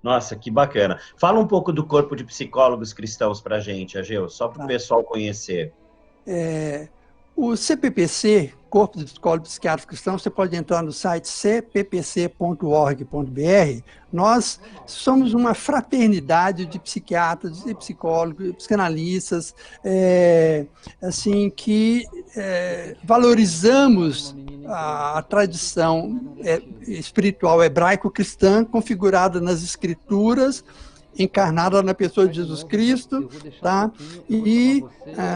Nossa, que bacana. Fala um pouco do Corpo de Psicólogos Cristãos para a gente, Ageu, só para o Tá? pessoal conhecer. É, o CPPC, Corpo de Psicólogos e Psiquiatras Cristãos, você pode entrar no site cppc.org.br. Nós somos uma fraternidade de psiquiatras e psicólogos, psicanalistas, assim, que valorizamos a tradição espiritual hebraico-cristã configurada nas Escrituras, encarnada na pessoa de Jesus Cristo, tá? E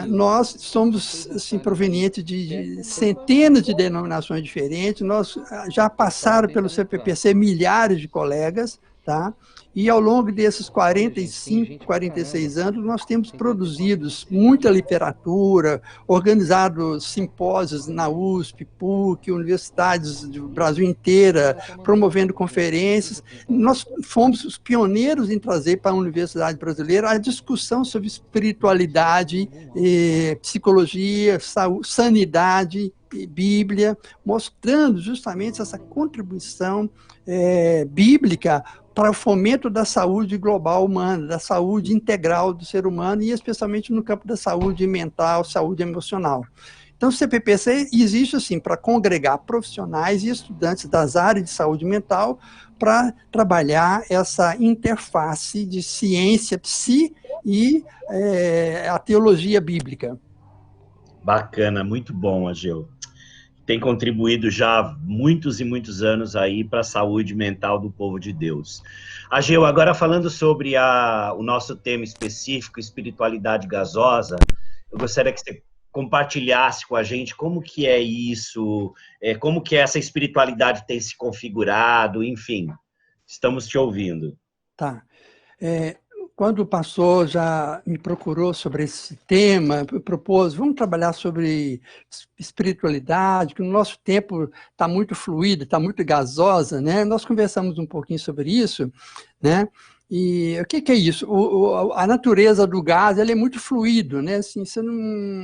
nós somos assim, provenientes de centenas de denominações diferentes, nós já passaram pelo CPPC milhares de colegas, tá? E ao longo desses 45, 46 anos, nós temos produzido muita literatura, organizado simpósios na USP, PUC, universidades do Brasil inteira, promovendo conferências. Nós fomos os pioneiros em trazer para a Universidade Brasileira a discussão sobre espiritualidade, psicologia, saúde, sanidade, Bíblia, mostrando justamente essa contribuição bíblica para o fomento da saúde global humana, da saúde integral do ser humano e especialmente no campo da saúde mental, saúde emocional. Então, o CPPC existe assim para congregar profissionais e estudantes das áreas de saúde mental para trabalhar essa interface de ciência psi e a teologia bíblica. Bacana, muito bom, Ageu. Tem contribuído já há muitos e muitos anos aí para a saúde mental do povo de Deus. Ageu, agora falando sobre o nosso tema específico, espiritualidade gasosa, eu gostaria que você compartilhasse com a gente como que é isso, como que essa espiritualidade tem se configurado, enfim, estamos te ouvindo. Tá. É, quando o pastor já me procurou sobre esse tema, propôs, vamos trabalhar sobre espiritualidade, que no nosso tempo está muito fluida, está muito gasosa, né? Nós conversamos um pouquinho sobre isso, né? E o que é isso? A natureza do gás, ele é muito fluido, né? Assim,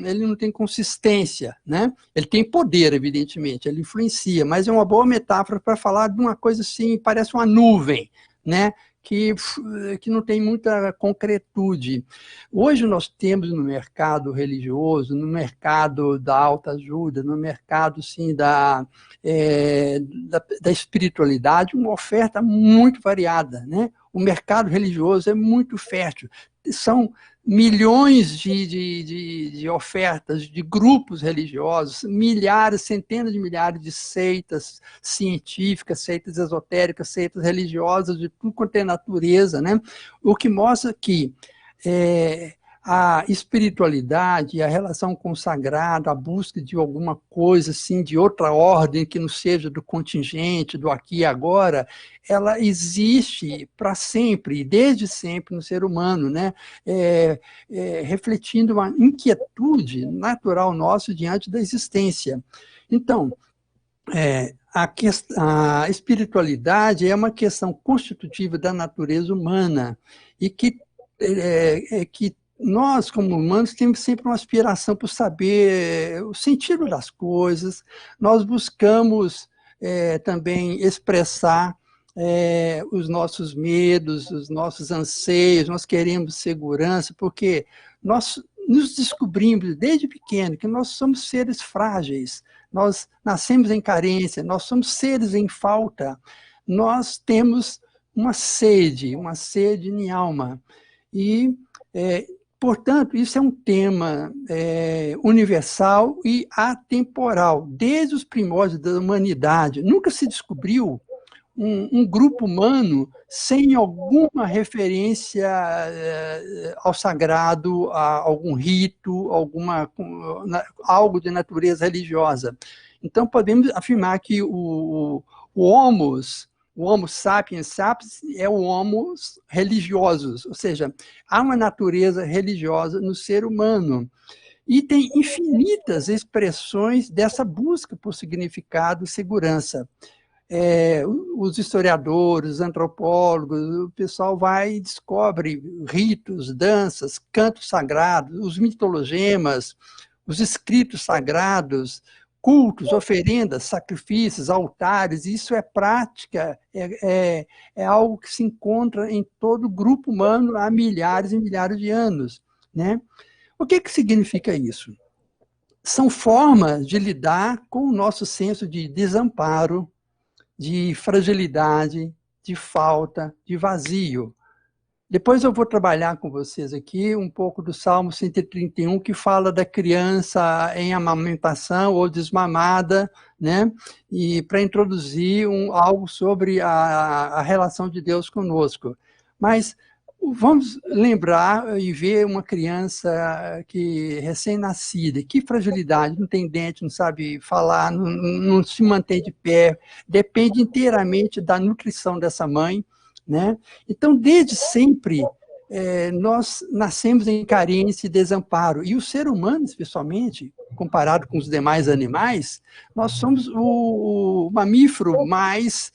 ele não tem consistência, né? Ele tem poder, evidentemente, ele influencia, mas é uma boa metáfora para falar de uma coisa assim, parece uma nuvem, né? Que, que não tem muita concretude. Hoje nós temos no mercado religioso, no mercado da autoajuda, no mercado sim, da espiritualidade, uma oferta muito variada, né? O mercado religioso é muito fértil. São milhões de ofertas de grupos religiosos, milhares, centenas de milhares de seitas científicas, seitas esotéricas, seitas religiosas, de tudo quanto é natureza, né? O que mostra que a espiritualidade, a relação com o sagrado, a busca de alguma coisa assim, de outra ordem que não seja do contingente, do aqui e agora, ela existe para sempre, desde sempre no ser humano, né? Refletindo uma inquietude natural nossa diante da existência. Então, a espiritualidade é uma questão constitutiva da natureza humana e que nós, como humanos, temos sempre uma aspiração por saber o sentido das coisas, nós buscamos também expressar os nossos medos, os nossos anseios, nós queremos segurança, porque nós nos descobrimos desde pequeno que nós somos seres frágeis, nós nascemos em carência, nós somos seres em falta, nós temos uma sede em alma. E, portanto, isso é um tema universal e atemporal, desde os primórdios da humanidade. Nunca se descobriu um grupo humano sem alguma referência ao sagrado, a algum rito, algo de natureza religiosa. Então, podemos afirmar que o Homo sapiens sapiens é o Homo religiosos, ou seja, há uma natureza religiosa no ser humano. E tem infinitas expressões dessa busca por significado e segurança. Os historiadores, os antropólogos, o pessoal vai e descobre ritos, danças, cantos sagrados, os mitologemas, os escritos sagrados, cultos, oferendas, sacrifícios, altares, isso é prática, é algo que se encontra em todo grupo humano há milhares e milhares de anos, né? O que significa isso? São formas de lidar com o nosso senso de desamparo, de fragilidade, de falta, de vazio. Depois eu vou trabalhar com vocês aqui um pouco do Salmo 131, que fala da criança em amamentação ou desmamada, né? E para introduzir algo sobre a relação de Deus conosco. Mas vamos lembrar e ver uma criança que recém-nascida, que fragilidade, não tem dente, não sabe falar, não se mantém de pé, depende inteiramente da nutrição dessa mãe, né? Então, desde sempre, nós nascemos em carência e desamparo. E o ser humano, especialmente, comparado com os demais animais, nós somos o mamífero mais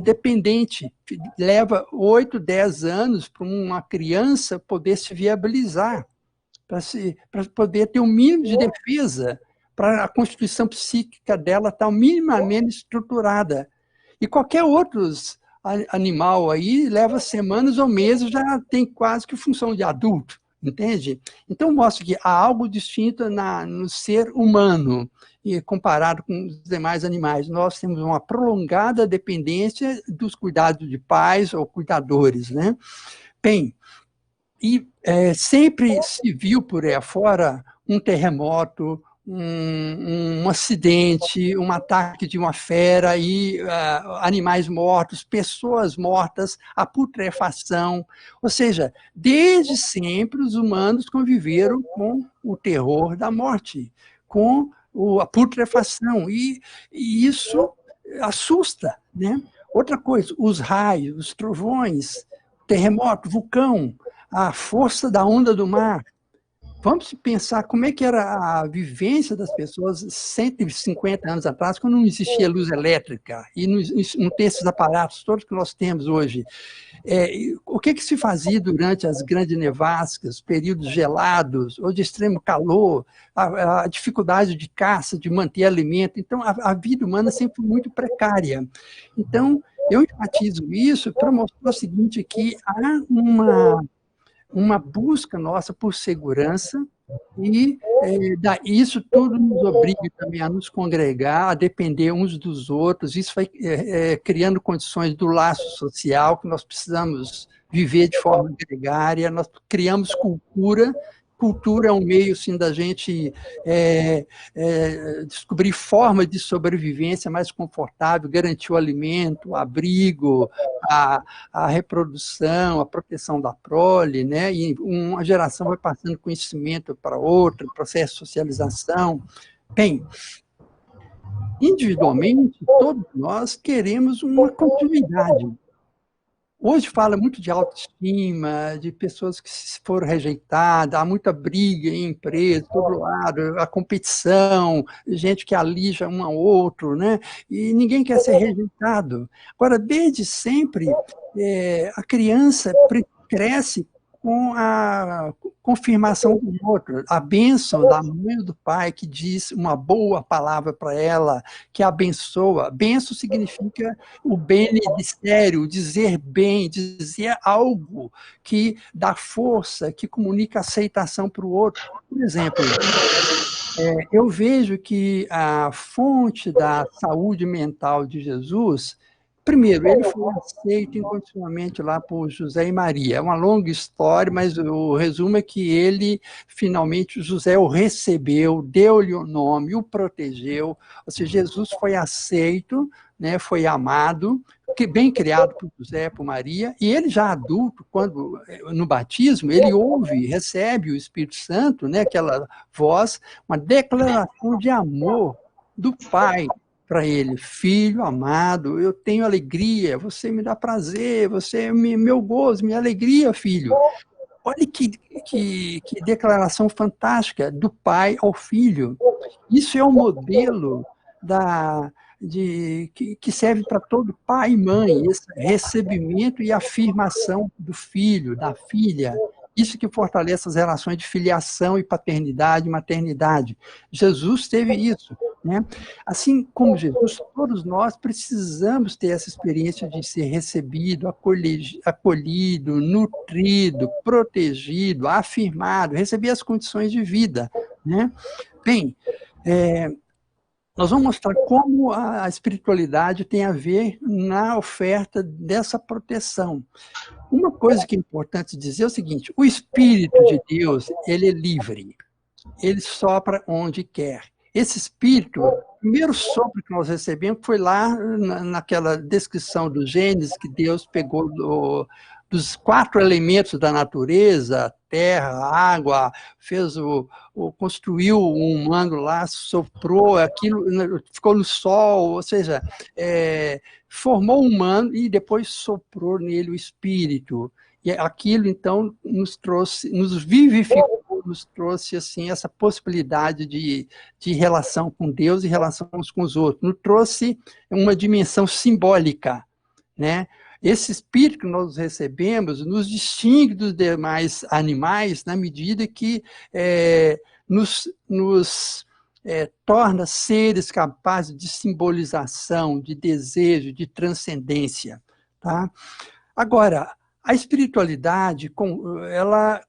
dependente. Leva 8, 10 anos para uma criança poder se viabilizar, para poder ter um mínimo de defesa, para a constituição psíquica dela estar minimamente estruturada. E qualquer outros animal aí leva semanas ou meses, já tem quase que função de adulto, entende? Então mostra que há algo distinto no ser humano, e comparado com os demais animais. Nós temos uma prolongada dependência dos cuidados de pais ou cuidadores, né? Bem, e sempre se viu por aí afora um terremoto, um acidente, um ataque de uma fera e animais mortos, pessoas mortas, a putrefação. Ou seja, desde sempre os humanos conviveram com o terror da morte, com a putrefação, e isso assusta, né? Outra coisa, os raios, os trovões, terremoto, vulcão, a força da onda do mar. Vamos pensar como é que era a vivência das pessoas 150 anos atrás, quando não existia luz elétrica e não tem esses aparatos todos que nós temos hoje. O que se fazia durante as grandes nevascas, períodos gelados ou de extremo calor, a dificuldade de caça, de manter alimento. Então, a vida humana sempre foi muito precária. Então, eu enfatizo isso para mostrar o seguinte, que há uma busca nossa por segurança, e isso tudo nos obriga também a nos congregar, a depender uns dos outros. Isso vai criando condições do laço social, que nós precisamos viver de forma gregária. Nós criamos cultura. Cultura é um meio, assim, da gente descobrir formas de sobrevivência mais confortável, garantir o alimento, o abrigo, a reprodução, a proteção da prole, né? E uma geração vai passando conhecimento para outra, processo de socialização. Bem, individualmente, todos nós queremos uma continuidade. Hoje fala muito de autoestima, de pessoas que foram rejeitadas, há muita briga em empresa, todo lado, a competição, gente que alija um ao outro, né? E ninguém quer ser rejeitado. Agora, desde sempre, a criança cresce com a confirmação do outro, a bênção da mãe ou do pai, que diz uma boa palavra para ela, que abençoa. Bênção significa o benedicério, dizer bem, dizer algo que dá força, que comunica aceitação para o outro. Por exemplo, eu vejo que a fonte da saúde mental de Jesus, primeiro, ele foi aceito incondicionalmente lá por José e Maria. É uma longa história, mas o resumo é que ele, finalmente, José o recebeu, deu-lhe o nome, o protegeu. Ou seja, Jesus foi aceito, né, foi amado, bem criado por José, por Maria, e ele já adulto, quando no batismo, ele ouve, recebe o Espírito Santo, né, aquela voz, uma declaração de amor do Pai para ele: filho amado, eu tenho alegria, você me dá prazer, você é meu gozo, minha alegria, filho. Olha que declaração fantástica do pai ao filho. Isso é um modelo que serve para todo pai e mãe, esse recebimento e afirmação do filho, da filha. Isso que fortalece as relações de filiação e paternidade e maternidade. Jesus teve isso, né? Assim como Jesus, todos nós precisamos ter essa experiência de ser recebido, acolhido, nutrido, protegido, afirmado, receber as condições de vida, né? Bem, nós vamos mostrar como a espiritualidade tem a ver na oferta dessa proteção. Uma coisa que é importante dizer é o seguinte: o Espírito de Deus, ele é livre, ele sopra onde quer. Esse Espírito, o primeiro sopro que nós recebemos foi lá naquela descrição do Gênesis, que Deus pegou dos 4 elementos da natureza, terra, água, construiu um humano lá, soprou, aquilo ficou no sol, ou seja, formou um humano e depois soprou nele o Espírito. E aquilo, então, nos vivificou, nos trouxe assim, essa possibilidade de relação com Deus e relação uns com os outros. Nos trouxe uma dimensão simbólica, né? Esse espírito que nós recebemos nos distingue dos demais animais na medida que nos torna seres capazes de simbolização, de desejo, de transcendência. Tá? Agora, a espiritualidade,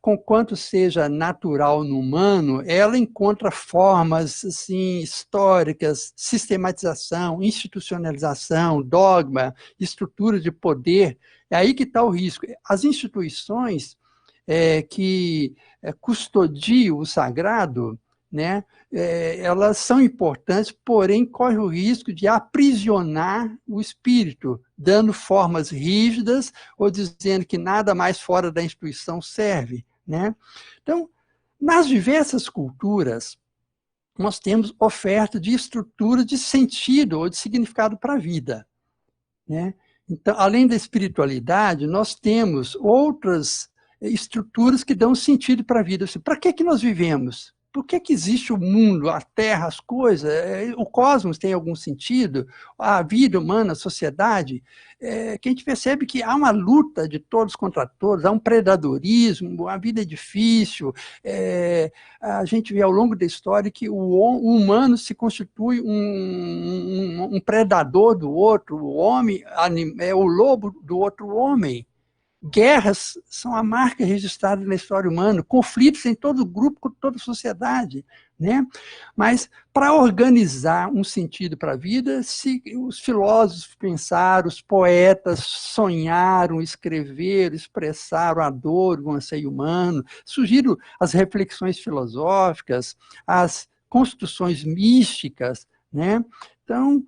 conquanto seja natural no humano, ela encontra formas assim, históricas, sistematização, institucionalização, dogma, estrutura de poder. É aí que está o risco. As instituições que custodiam o sagrado, né, elas são importantes, porém corre o risco de aprisionar o espírito, dando formas rígidas ou dizendo que nada mais fora da instituição serve, né? Então, nas diversas culturas, nós temos oferta de estrutura de sentido ou de significado para a vida, né? Então, além da espiritualidade, nós temos outras estruturas que dão sentido para a vida. Para que nós vivemos? Por que existe o mundo, a Terra, as coisas? O cosmos tem algum sentido? A vida humana, a sociedade? Que a gente percebe que há uma luta de todos contra todos, há um predadorismo, a vida é difícil. A gente vê ao longo da história que o humano se constitui um predador do outro, o homem é o lobo do outro homem. Guerras são a marca registrada na história humana, conflitos em todo grupo, com toda a sociedade, né? Mas, para organizar um sentido para a vida, os filósofos pensaram, os poetas sonharam, escreveram, expressaram a dor, o anseio humano, surgiram as reflexões filosóficas, as construções místicas, né? Então,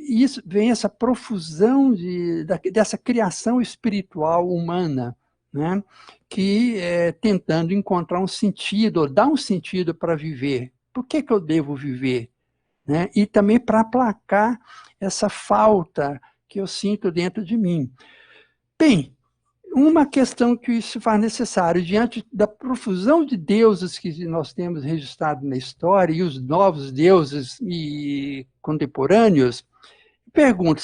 isso vem essa profusão dessa criação espiritual humana, né? Que tentando encontrar um sentido, ou dar um sentido para viver. Por que eu devo viver? Né? E também para aplacar essa falta que eu sinto dentro de mim. Bem, uma questão que se faz necessário, diante da profusão de deuses que nós temos registrado na história, e os novos deuses contemporâneos, pergunto,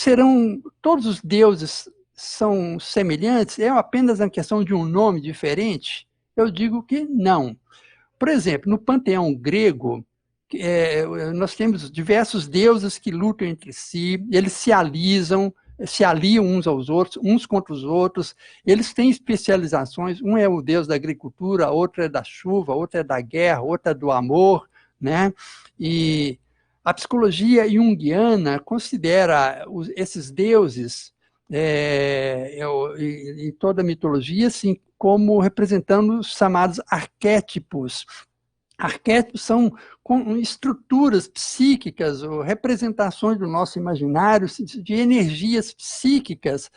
todos os deuses são semelhantes? É apenas uma questão de um nome diferente? Eu digo que não. Por exemplo, no panteão grego, nós temos diversos deuses que lutam entre si, eles se aliam uns aos outros, uns contra os outros, eles têm especializações, um é o deus da agricultura, outro é da chuva, outro é da guerra, outro é do amor, né? E a psicologia junguiana considera esses deuses, em toda a mitologia, assim, como representando os chamados arquétipos. Arquétipos são estruturas psíquicas ou representações do nosso imaginário de energias psíquicas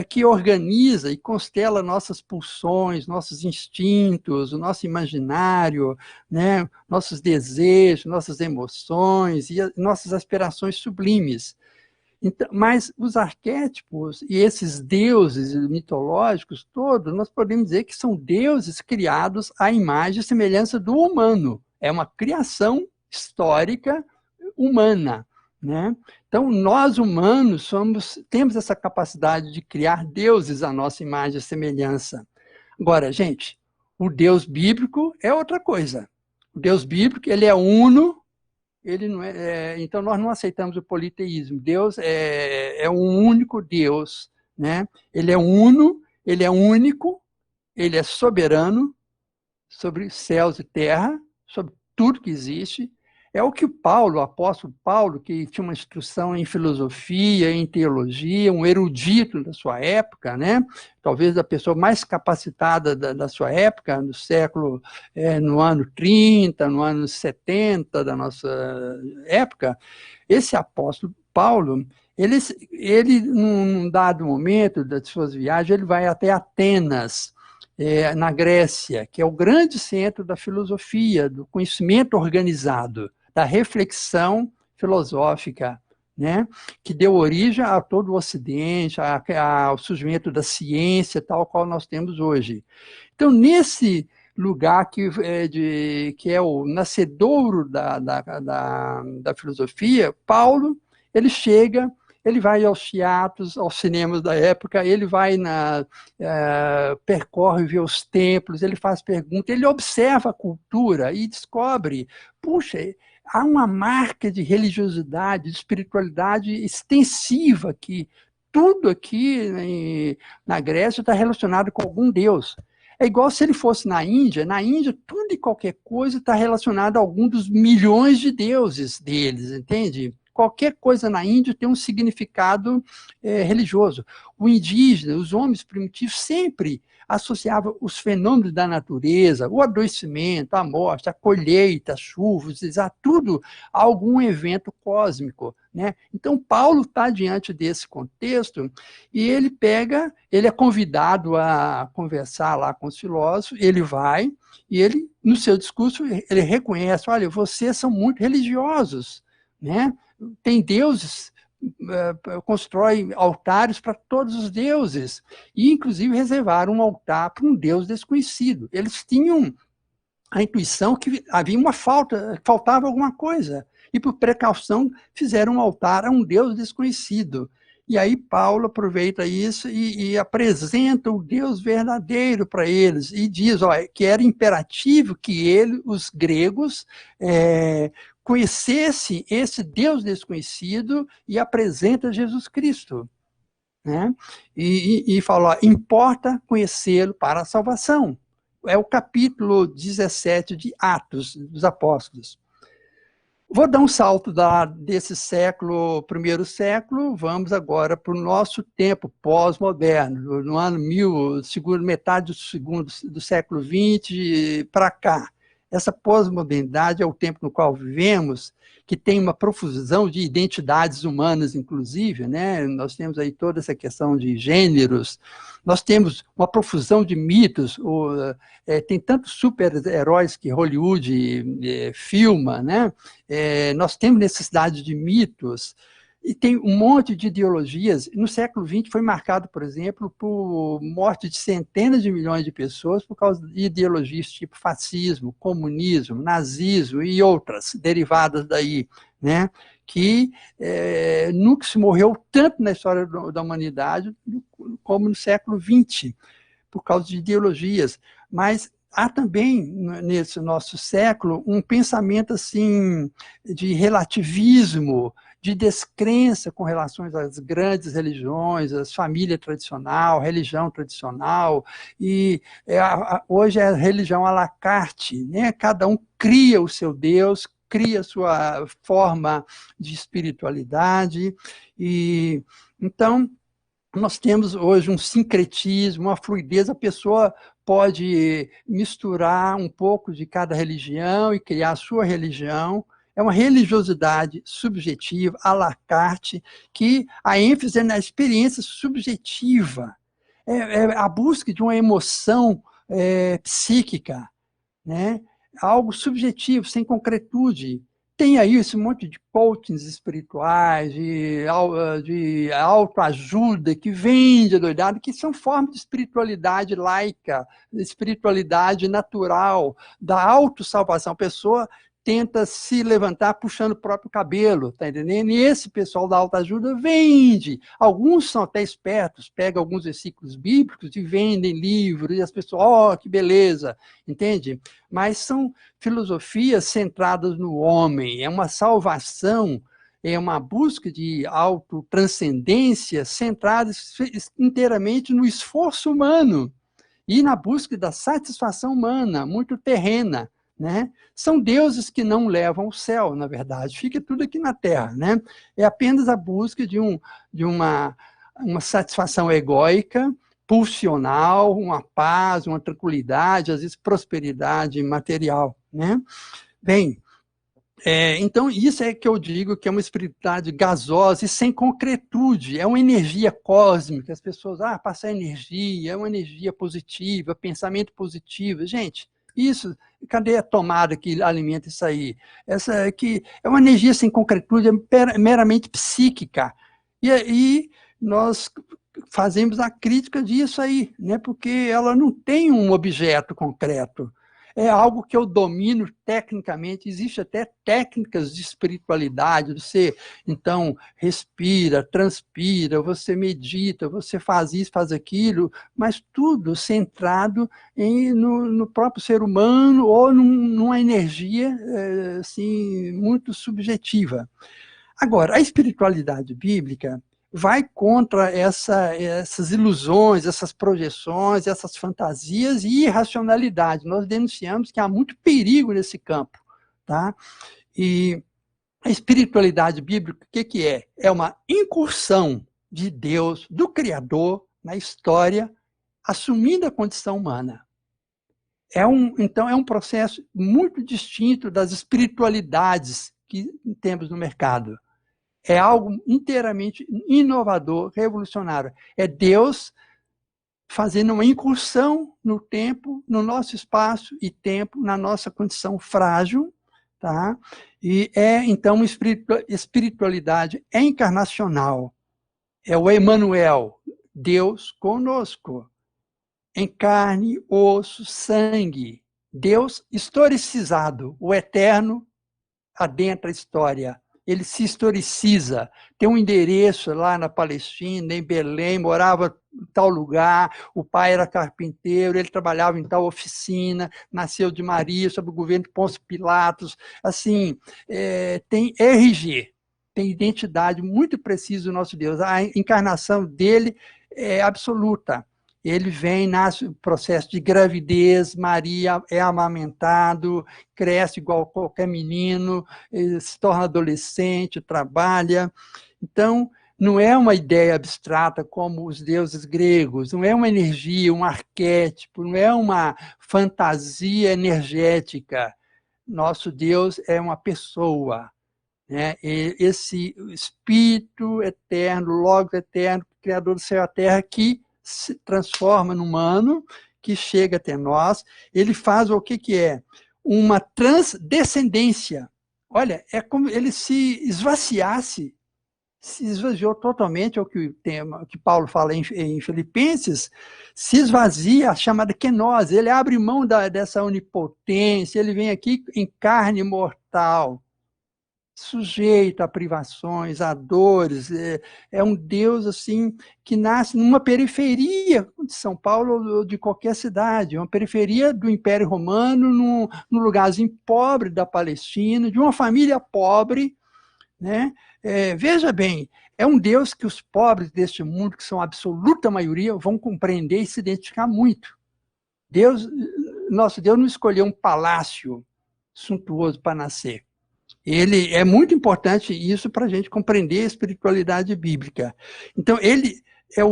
que organiza e constela nossas pulsões, nossos instintos, o nosso imaginário, né? Nossos desejos, nossas emoções e nossas aspirações sublimes. Então, mas os arquétipos e esses deuses mitológicos todos, nós podemos dizer que são deuses criados à imagem e semelhança do humano. É uma criação histórica humana, né? Então, nós humanos temos essa capacidade de criar deuses à nossa imagem e semelhança. Agora, gente, o Deus bíblico é outra coisa. O Deus bíblico, ele é uno, ele não então nós não aceitamos o politeísmo. Deus é um único Deus, né? Ele é uno, ele é único, ele é soberano sobre céus e terra, sobre tudo que existe. É o que Paulo, o apóstolo Paulo, que tinha uma instrução em filosofia, em teologia, um erudito da sua época, né? Talvez a pessoa mais capacitada da sua época, no século, no ano 30, no ano 70 da nossa época, esse apóstolo Paulo, ele num dado momento das suas viagens, ele vai até Atenas, na Grécia, que é o grande centro da filosofia, do conhecimento organizado, da reflexão filosófica, né, que deu origem a todo o Ocidente, ao surgimento da ciência, tal qual nós temos hoje. Então, nesse lugar que é o nascedouro da filosofia, Paulo, ele chega, ele vai aos teatros, aos cinemas da época, ele vai percorre, vê os templos, ele faz perguntas, ele observa a cultura e descobre, puxa, há uma marca de religiosidade, de espiritualidade extensiva aqui. Tudo aqui na Grécia está relacionado com algum deus. É igual se ele fosse na Índia tudo e qualquer coisa está relacionado a algum dos milhões de deuses deles, entende? Qualquer coisa na Índia tem um significado religioso. O indígena, os homens primitivos sempre associavam os fenômenos da natureza, o adoecimento, a morte, a colheita, as chuvas, a tudo a algum evento cósmico, né? Então, Paulo está diante desse contexto e ele é convidado a conversar lá com os filósofos, ele vai e ele, no seu discurso, ele reconhece, olha, vocês são muito religiosos, né? Tem deuses, constrói altares para todos os deuses, e inclusive reservaram um altar para um deus desconhecido. Eles tinham a intuição que havia uma faltava alguma coisa, e por precaução fizeram um altar a um deus desconhecido. E aí Paulo aproveita isso e apresenta o Deus verdadeiro para eles, e diz que era imperativo que os gregos, conhecesse esse Deus desconhecido e apresenta Jesus Cristo, né? E fala, importa conhecê-lo para a salvação. É o capítulo 17 de Atos dos Apóstolos. Vou dar um salto desse século, primeiro século, vamos agora para o nosso tempo pós-moderno, no ano metade do século XX para cá. Essa pós-modernidade é o tempo no qual vivemos, que tem uma profusão de identidades humanas, inclusive, né? Nós temos aí toda essa questão de gêneros, nós temos uma profusão de mitos, tem tantos super-heróis que Hollywood filma, né? Nós temos necessidade de mitos, e tem um monte de ideologias. No século XX foi marcado, por exemplo, por morte de centenas de milhões de pessoas por causa de ideologias tipo fascismo, comunismo, nazismo e outras derivadas daí, né? Que nunca se morreu tanto na história da humanidade como no século XX, por causa de ideologias. Mas há também, nesse nosso século, um pensamento assim, de relativismo, de descrença com relação às grandes religiões, às famílias tradicional, religião tradicional, e hoje é a religião à la carte, né? Cada um cria o seu Deus, cria a sua forma de espiritualidade, e então nós temos hoje um sincretismo, uma fluidez, a pessoa pode misturar um pouco de cada religião e criar a sua religião. É uma religiosidade subjetiva, à la carte, que a ênfase é na experiência subjetiva, a busca de uma emoção psíquica, né? Algo subjetivo, sem concretude. Tem aí esse monte de coachings espirituais, de autoajuda, que vem de doidado, que são formas de espiritualidade laica, de espiritualidade natural, da autossalvação. A pessoa tenta se levantar puxando o próprio cabelo, tá entendendo? E esse pessoal da autoajuda vende. Alguns são até espertos, pegam alguns versículos bíblicos e vendem livros, e as pessoas, ó, que beleza, entende? Mas são filosofias centradas no homem, é uma salvação, é uma busca de autotranscendência centrada inteiramente no esforço humano e na busca da satisfação humana, muito terrena, né? São deuses que não levam ao céu, na verdade, fica tudo aqui na Terra, né? É apenas a busca de uma satisfação egóica, pulsional, uma paz, uma tranquilidade, às vezes prosperidade material, né? Bem, então isso é que eu digo que é uma espiritualidade gasosa e sem concretude, é uma energia cósmica, as pessoas, passar energia, é uma energia positiva, pensamento positivo, gente, isso, cadê a tomada que alimenta isso aí? Essa aqui é uma energia sem concretude, é meramente psíquica, e aí nós fazemos a crítica disso aí, né? Porque ela não tem um objeto concreto, é algo que eu domino tecnicamente, existe até técnicas de espiritualidade, você, então, respira, transpira, você medita, você faz isso, faz aquilo, mas tudo centrado no próprio ser humano ou numa energia, assim, muito subjetiva. Agora, a espiritualidade bíblica vai contra essas ilusões, essas projeções, essas fantasias e irracionalidade. Nós denunciamos que há muito perigo nesse campo, tá? E a espiritualidade bíblica, o que é? É uma incursão de Deus, do Criador, na história, assumindo a condição humana. Então, é um processo muito distinto das espiritualidades que temos no mercado. É algo inteiramente inovador, revolucionário. É Deus fazendo uma incursão no tempo, no nosso espaço e tempo, na nossa condição frágil, tá? E então, uma espiritualidade encarnacional. É o Emmanuel, Deus conosco, em carne, osso, sangue. Deus historicizado, o eterno adentra a história. Ele se historiciza, tem um endereço lá na Palestina, em Belém, morava em tal lugar, o pai era carpinteiro, ele trabalhava em tal oficina, nasceu de Maria, sob o governo de Pôncio Pilatos, assim, tem RG, tem identidade muito precisa do nosso Deus, a encarnação dele é absoluta. Ele vem, nasce o processo de gravidez, Maria é amamentado, cresce igual qualquer menino, se torna adolescente, trabalha. Então, não é uma ideia abstrata como os deuses gregos, não é uma energia, um arquétipo, não é uma fantasia energética. Nosso Deus é uma pessoa, né? Esse Espírito eterno, Logos eterno, Criador do céu e da terra, que se transforma no humano, que chega até nós, ele faz o que é? Uma transdescendência. Olha, é como ele se esvaziasse, se esvaziou totalmente, é o que Paulo fala em Filipenses, se esvazia, a chamada kenose, ele abre mão dessa onipotência, ele vem aqui em carne mortal, sujeito a privações, a dores, é um Deus assim que nasce numa periferia de São Paulo ou de qualquer cidade, uma periferia do Império Romano, num lugarzinho pobre da Palestina, de uma família pobre, né? Veja bem, é um Deus que os pobres deste mundo, que são a absoluta maioria, vão compreender e se identificar muito. Nosso Deus não escolheu um palácio suntuoso para nascer. Ele é muito importante isso para a gente compreender a espiritualidade bíblica. Então, ele é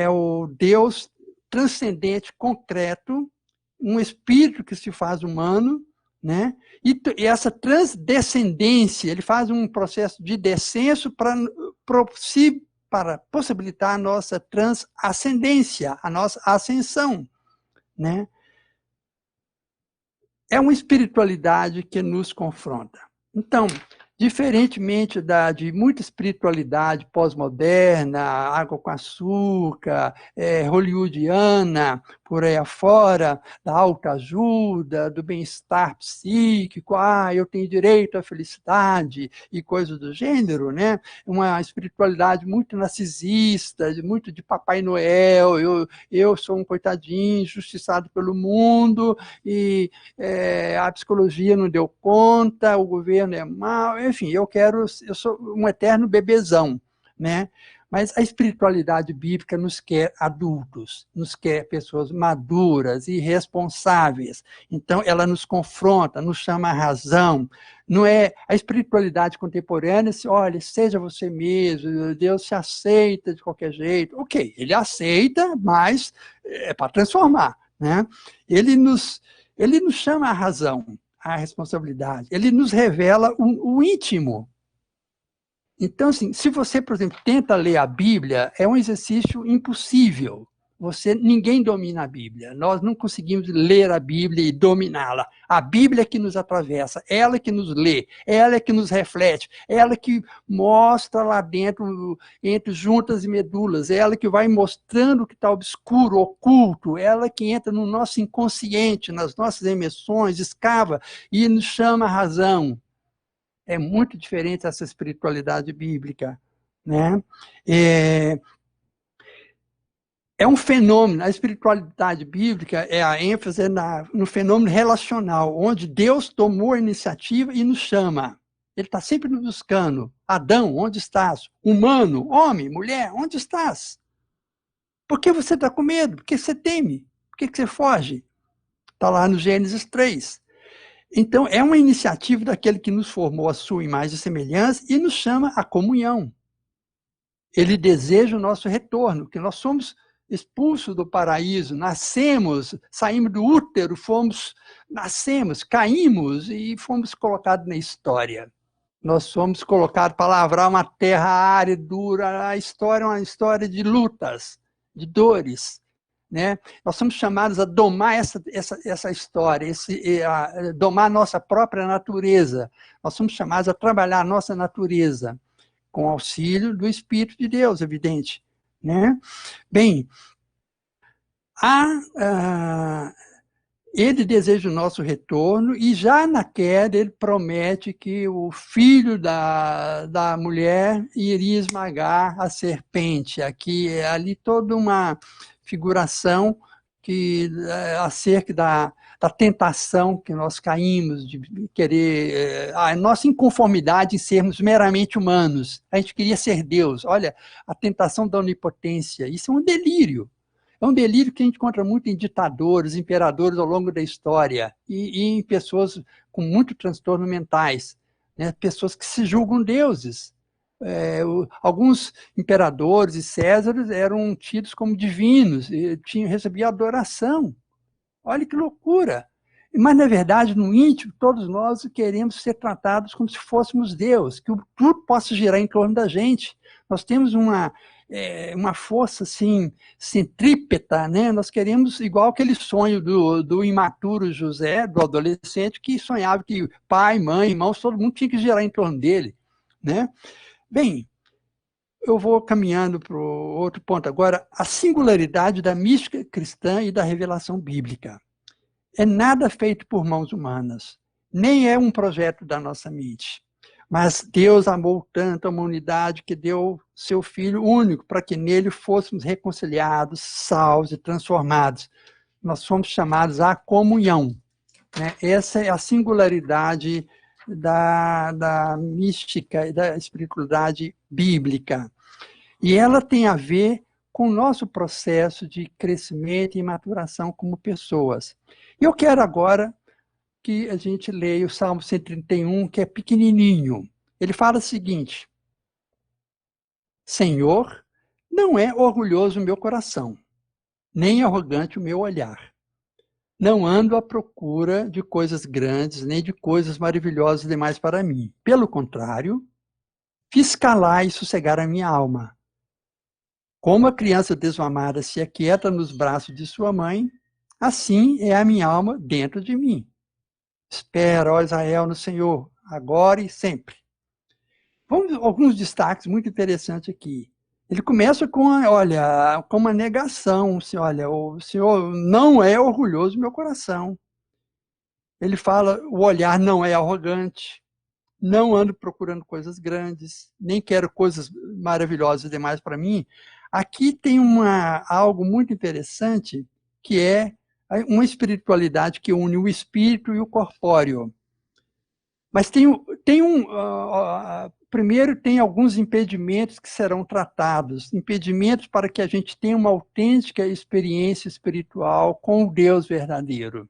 o Deus transcendente, concreto, um espírito que se faz humano, né? E essa transdescendência, ele faz um processo de descenso para possibilitar a nossa transascendência, a nossa ascensão, né? É uma espiritualidade que nos confronta. Então, Diferentemente de muita espiritualidade pós-moderna, água com açúcar, hollywoodiana, por aí afora, da autoajuda, do bem-estar psíquico, eu tenho direito à felicidade e coisas do gênero, né? Uma espiritualidade muito narcisista, muito de Papai Noel, eu sou um coitadinho, injustiçado pelo mundo, e a psicologia não deu conta, o governo é mau, enfim, eu sou um eterno bebezão, né? Mas a espiritualidade bíblica nos quer adultos, nos quer pessoas maduras e responsáveis. Então, ela nos confronta, nos chama à razão. Não é a espiritualidade contemporânea, olha, seja você mesmo, Deus se aceita de qualquer jeito. Ok, ele aceita, mas é para transformar, né? Ele nos chama à razão, à responsabilidade. Ele nos revela o íntimo. Então, assim, se você, por exemplo, tenta ler a Bíblia, é um exercício impossível. Ninguém domina a Bíblia. Nós não conseguimos ler a Bíblia e dominá-la. A Bíblia é que nos atravessa, ela que nos lê, ela é que nos reflete, ela que mostra lá dentro, entre juntas e medulas, ela que vai mostrando o que está obscuro, oculto, ela que entra no nosso inconsciente, nas nossas emoções, escava e nos chama a razão. É muito diferente essa espiritualidade bíblica, né? É um fenômeno, a espiritualidade bíblica é a ênfase no fenômeno relacional, onde Deus tomou a iniciativa e nos chama. Ele está sempre nos buscando. Adão, onde estás? Humano, homem, mulher, onde estás? Por que você está com medo? Por que você teme? Por que você foge? Está lá no Gênesis 3. Então, é uma iniciativa daquele que nos formou a sua imagem e semelhança e nos chama à comunhão. Ele deseja o nosso retorno, que nós somos expulsos do paraíso, nascemos, saímos do útero, nascemos, caímos e fomos colocados na história. Nós somos colocados para lavrar uma terra árida, dura. A história é uma história de lutas, de dores. Né? Nós somos chamados a domar essa história, a domar a nossa própria natureza. Nós somos chamados a trabalhar a nossa natureza, com auxílio do Espírito de Deus, evidente. Né? Bem, ele deseja o nosso retorno e já na queda ele promete que o filho da mulher iria esmagar a serpente. Aqui é ali toda uma figuração acerca da tentação que nós caímos, de querer, a nossa inconformidade em sermos meramente humanos. A gente queria ser Deus. Olha, a tentação da onipotência, isso é um delírio. É um delírio que a gente encontra muito em ditadores, imperadores ao longo da história, e em pessoas com muito transtorno mentais, né? Pessoas que se julgam deuses. Alguns imperadores e césares eram tidos como divinos, recebiam adoração. Olha que loucura! Mas, na verdade, no íntimo, todos nós queremos ser tratados como se fôssemos Deus, que tudo possa girar em torno da gente. Nós temos uma força assim, centrípeta, né? Nós queremos, igual aquele sonho do imaturo José, do adolescente, que sonhava que pai, mãe, irmãos, todo mundo tinha que girar em torno dele, né? Bem, eu vou caminhando para o outro ponto agora, a singularidade da mística cristã e da revelação bíblica. É nada feito por mãos humanas, nem é um projeto da nossa mente. Mas Deus amou tanto a humanidade que deu seu Filho único para que nele fôssemos reconciliados, salvos e transformados. Nós somos chamados à comunhão. Né? Essa é a singularidade da mística e da espiritualidade bíblica. E ela tem a ver com o nosso processo de crescimento e maturação como pessoas. Eu quero agora que a gente leia o Salmo 131, que é pequenininho. Ele fala o seguinte: Senhor, não é orgulhoso o meu coração, nem arrogante o meu olhar. Não ando à procura de coisas grandes, nem de coisas maravilhosas demais para mim. Pelo contrário, fiz calar e sossegar a minha alma. Como a criança desmamada se aquieta nos braços de sua mãe, assim é a minha alma dentro de mim. Espera, ó Israel, no Senhor, agora e sempre. Vamos alguns destaques muito interessantes aqui. Ele começa com, olha, com uma negação. Olha, o Senhor não é orgulhoso do meu coração. Ele fala, o olhar não é arrogante, não ando procurando coisas grandes, nem quero coisas maravilhosas demais para mim. Aqui tem algo muito interessante, que é uma espiritualidade que une o espírito e o corpóreo. Mas primeiro tem alguns impedimentos que serão tratados, impedimentos para que a gente tenha uma autêntica experiência espiritual com o Deus verdadeiro.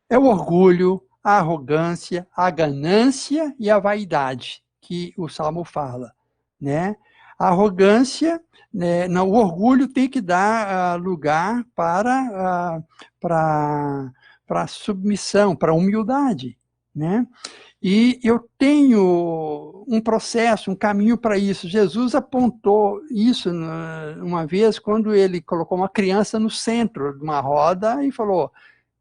É o orgulho, a arrogância, a ganância e a vaidade, que o Salmo fala, né? A arrogância, né, não, o orgulho tem que dar lugar para a submissão, para a humildade, né? E eu tenho um processo, um caminho para isso. Jesus apontou isso uma vez, quando ele colocou uma criança no centro de uma roda e falou: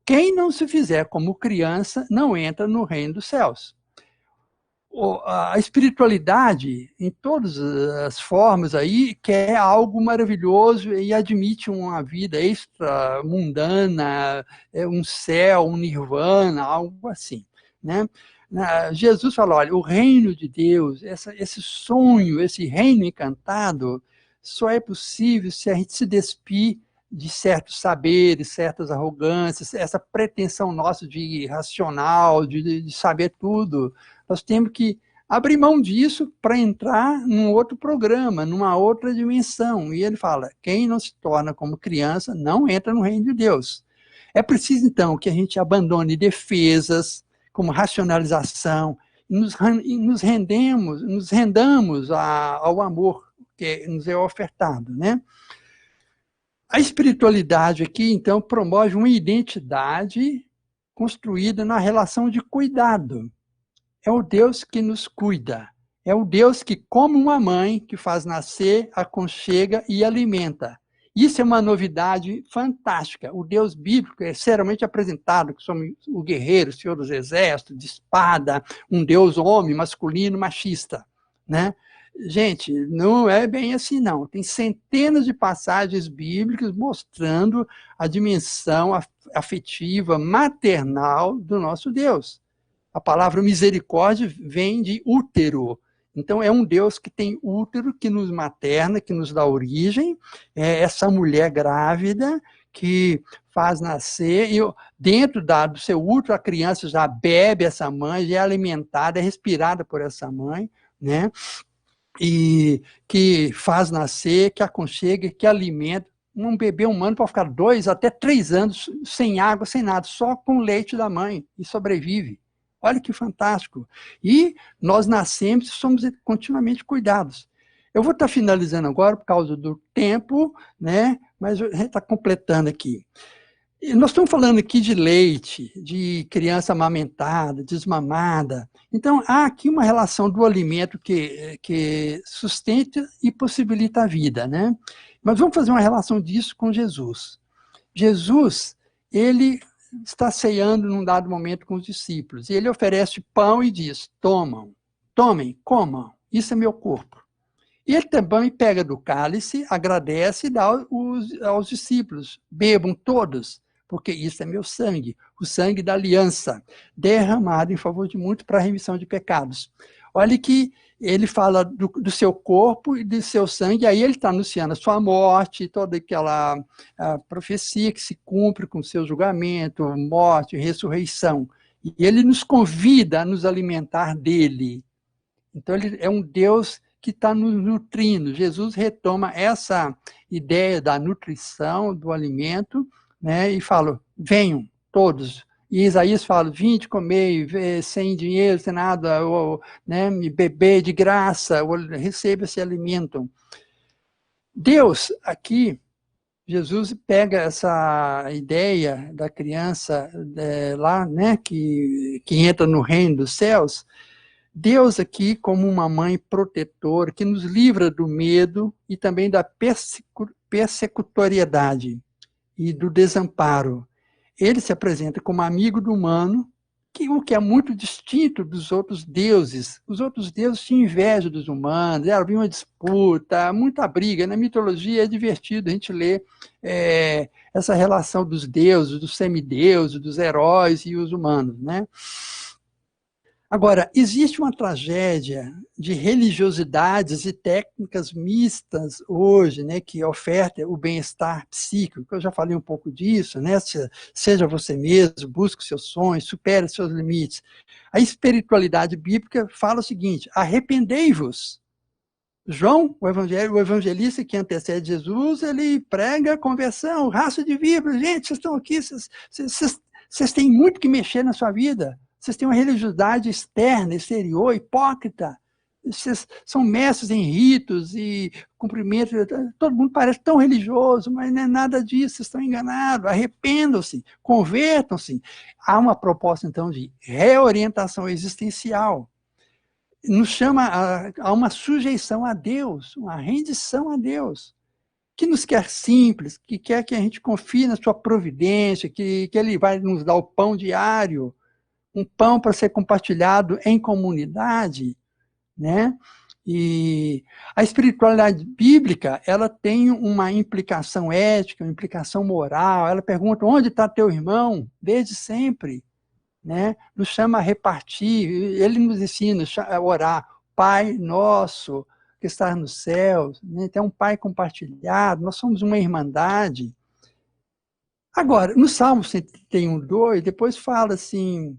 quem não se fizer como criança não entra no reino dos céus. A espiritualidade, em todas as formas aí, quer algo maravilhoso e admite uma vida extra-mundana, um céu, um nirvana, algo assim, né? Jesus falou, olha, o reino de Deus, esse sonho, esse reino encantado, só é possível se a gente se despir de certos saberes, certas arrogâncias, essa pretensão nossa de racional, de saber tudo. Nós temos que abrir mão disso para entrar num outro programa, numa outra dimensão. E ele fala, quem não se torna como criança não entra no reino de Deus. É preciso, então, que a gente abandone defesas, como racionalização, e nos rendamos ao amor que nos é ofertado, né? A espiritualidade aqui, então, promove uma identidade construída na relação de cuidado. É o Deus que nos cuida. É o Deus que, como uma mãe, que faz nascer, aconchega e alimenta. Isso é uma novidade fantástica. O Deus bíblico é seriamente apresentado, que somos o guerreiro, o Senhor dos Exércitos, de espada, um Deus homem, masculino, machista, né? Gente, não é bem assim, não. Tem centenas de passagens bíblicas mostrando a dimensão afetiva, maternal do nosso Deus. A palavra misericórdia vem de útero. Então, é um Deus que tem útero, que nos materna, que nos dá origem. É essa mulher grávida que faz nascer, e dentro do seu útero, a criança já bebe essa mãe, já é alimentada, é respirada por essa mãe, né? E que faz nascer, que aconchega, que alimenta. Um bebê humano pode ficar 2 até 3 anos sem água, sem nada, só com o leite da mãe, e sobrevive. Olha que fantástico. E nós nascemos e somos continuamente cuidados. Eu vou estar finalizando agora por causa do tempo, né? Mas a gente está completando aqui. E nós estamos falando aqui de leite, de criança amamentada, desmamada. Então, há aqui uma relação do alimento que sustenta e possibilita a vida, né? Mas vamos fazer uma relação disso com Jesus. Jesus, ele está ceando num dado momento com os discípulos, e ele oferece pão e diz, tomem, comam, isso é meu corpo. E ele também pega do cálice, agradece e dá aos discípulos, bebam todos, porque isso é meu sangue, o sangue da aliança, derramado em favor de muitos para a remissão de pecados. Olha que ele fala do seu corpo e do seu sangue, aí ele está anunciando a sua morte, toda aquela profecia que se cumpre com o seu julgamento, morte, ressurreição. E ele nos convida a nos alimentar dele. Então ele é um Deus que está nos nutrindo. Jesus retoma essa ideia da nutrição, do alimento, né, e fala, venham todos. E Isaías fala, vinde comer, sem dinheiro, sem nada, ou, né, beber de graça, ou receba esse alimento. Deus, aqui, Jesus pega essa ideia da criança lá, né, que entra no reino dos céus. Deus aqui como uma mãe protetora, que nos livra do medo e também da persecutoriedade e do desamparo. Ele se apresenta como amigo do humano, o que é muito distinto dos outros deuses. Os outros deuses tinham inveja dos humanos, havia uma disputa, muita briga. Na mitologia é divertido a gente ler essa relação dos deuses, dos semideuses, dos heróis e os humanos, né? Agora, existe uma tragédia de religiosidades e técnicas mistas hoje, né, que oferta o bem-estar psíquico. Eu já falei um pouco disso, né? Seja você mesmo, busque seus sonhos, supere seus limites. A espiritualidade bíblica fala o seguinte: arrependei-vos. João, o evangelista que antecede Jesus, ele prega a conversão, raça de víboras. Gente, vocês estão aqui, vocês têm muito que mexer na sua vida. Vocês têm uma religiosidade externa, exterior, hipócrita. Vocês são mestres em ritos e cumprimentos. Todo mundo parece tão religioso, mas não é nada disso. Vocês estão enganados. Arrependam-se, convertam-se. Há uma proposta, então, de reorientação existencial. Nos chama a uma sujeição a Deus, uma rendição a Deus, que nos quer simples, que quer que a gente confie na sua providência, que Ele vai nos dar o pão diário, um pão para ser compartilhado em comunidade, né? E a espiritualidade bíblica, ela tem uma implicação ética, uma implicação moral. Ela pergunta: onde está teu irmão? Desde sempre, né? Nos chama a repartir. Ele nos ensina a orar: Pai nosso que estás nos céus, né? Tem um Pai compartilhado. Nós somos uma irmandade. Agora, no Salmo 131:2, depois fala assim,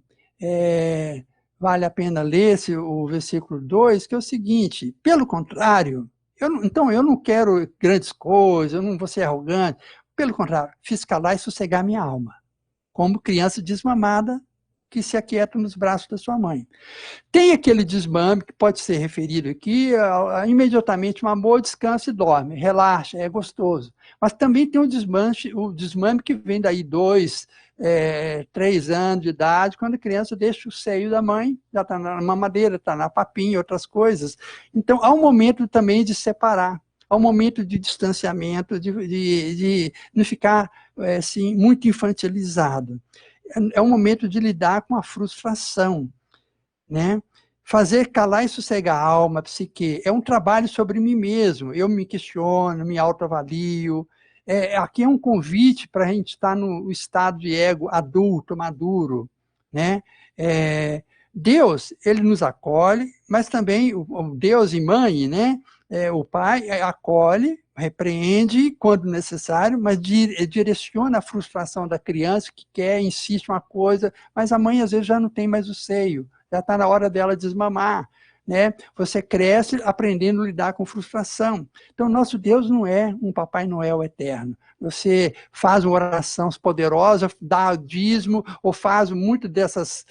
vale a pena ler o versículo 2, que é o seguinte: pelo contrário, então eu não quero grandes coisas, eu não vou ser arrogante, pelo contrário, fiz calar e sossegar minha alma, como criança desmamada que se aquieta nos braços da sua mãe. Tem aquele desmame que pode ser referido aqui, imediatamente mamou, descansa e dorme, relaxa, é gostoso. Mas também tem o desmame que vem daí 2, 3 anos de idade, quando a criança deixa o seio da mãe, já está na mamadeira, está na papinha, outras coisas. Então, há um momento também de separar, há um momento de distanciamento, de não ficar assim, muito infantilizado. É um momento de lidar com a frustração, né? Fazer calar e sossegar a alma, a psique, é um trabalho sobre mim mesmo. Eu me questiono, me autoavalio. Aqui é um convite para a gente estar no estado de ego adulto, maduro, né? Deus, ele nos acolhe, mas também o Deus e mãe, né? O pai acolhe, repreende quando necessário, mas direciona a frustração da criança que quer, insiste uma coisa, mas a mãe às vezes já não tem mais o seio, já está na hora dela desmamar, né? Você cresce aprendendo a lidar com frustração. Então, nosso Deus não é um Papai Noel eterno. Você faz uma oração poderosa, dá dízimo, ou faz muito dessas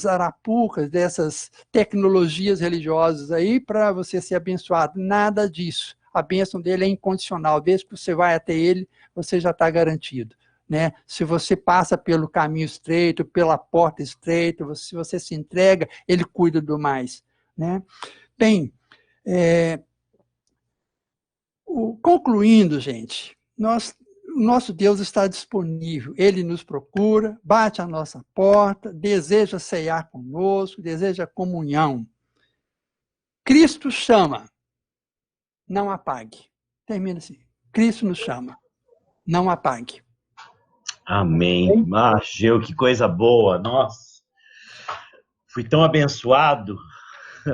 arapucas, dessas tecnologias religiosas aí para você ser abençoado. Nada disso. A bênção dele é incondicional. Desde que você vai até ele, você já está garantido. Né? Se você passa pelo caminho estreito, pela porta estreita, se você se entrega, ele cuida do mais. Né? Bem, concluindo, gente, o nosso Deus está disponível, ele nos procura, bate à nossa porta, deseja ceiar conosco, deseja comunhão. Cristo chama, não apague. Termina assim, Cristo nos chama, não apague. Amém. Geu, que coisa boa. Nossa, fui tão abençoado.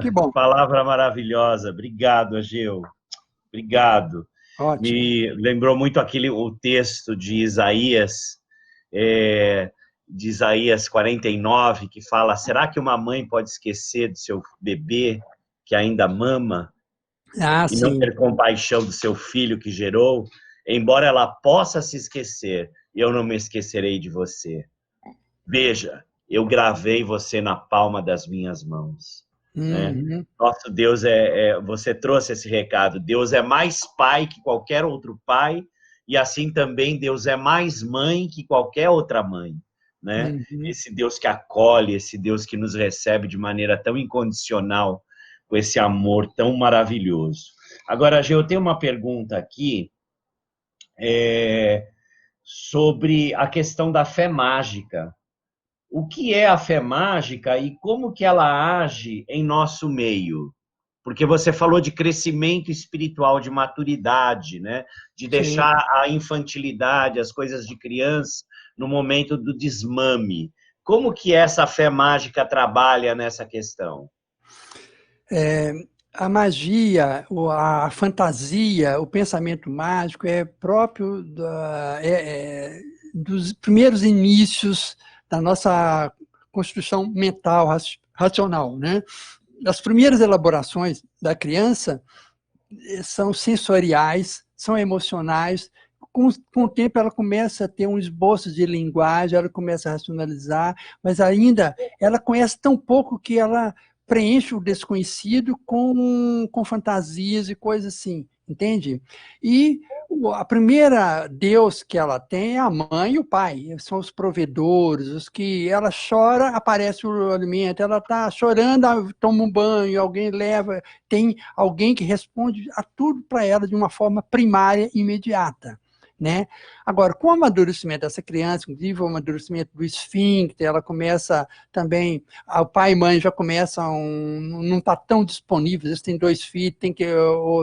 Que bom. Palavra maravilhosa. Obrigado, Ageu. Obrigado. Ótimo. Me lembrou muito o texto de Isaías, de Isaías 49, que fala: será que uma mãe pode esquecer do seu bebê que ainda mama e sim. não ter compaixão do seu filho que gerou? Embora ela possa se esquecer, eu não me esquecerei de você. Veja, eu gravei você na palma das minhas mãos. Né? Nosso Deus você trouxe esse recado. Deus é mais pai que qualquer outro pai, e assim também Deus é mais mãe que qualquer outra mãe. Né? Esse Deus que acolhe, esse Deus que nos recebe de maneira tão incondicional, com esse amor tão maravilhoso. Agora, Gê, eu tenho uma pergunta aqui, sobre a questão da fé mágica. o que é a fé mágica e como que ela age em nosso meio? Porque você falou de crescimento espiritual, de maturidade, né? De Sim. deixar a infantilidade, as coisas de criança, no momento do desmame. Como que essa fé mágica trabalha nessa questão? A magia, a fantasia, o pensamento mágico é próprio dos primeiros inícios da nossa construção mental, racional, né? As primeiras elaborações da criança são sensoriais, são emocionais. Com o tempo, ela começa a ter um esboço de linguagem, ela começa a racionalizar, mas ainda ela conhece tão pouco que ela preenche o desconhecido com fantasias e coisas assim, entende? E a primeira Deus que ela tem é a mãe e o pai, são os provedores, os que ela chora, aparece o alimento, ela está chorando, toma um banho, alguém leva, tem alguém que responde a tudo para ela de uma forma primária e imediata. Né? Agora, com o amadurecimento dessa criança, inclusive o amadurecimento do esfíncter, ela começa também, o pai e mãe já começam, não está tão disponível, eles têm 2 filhos,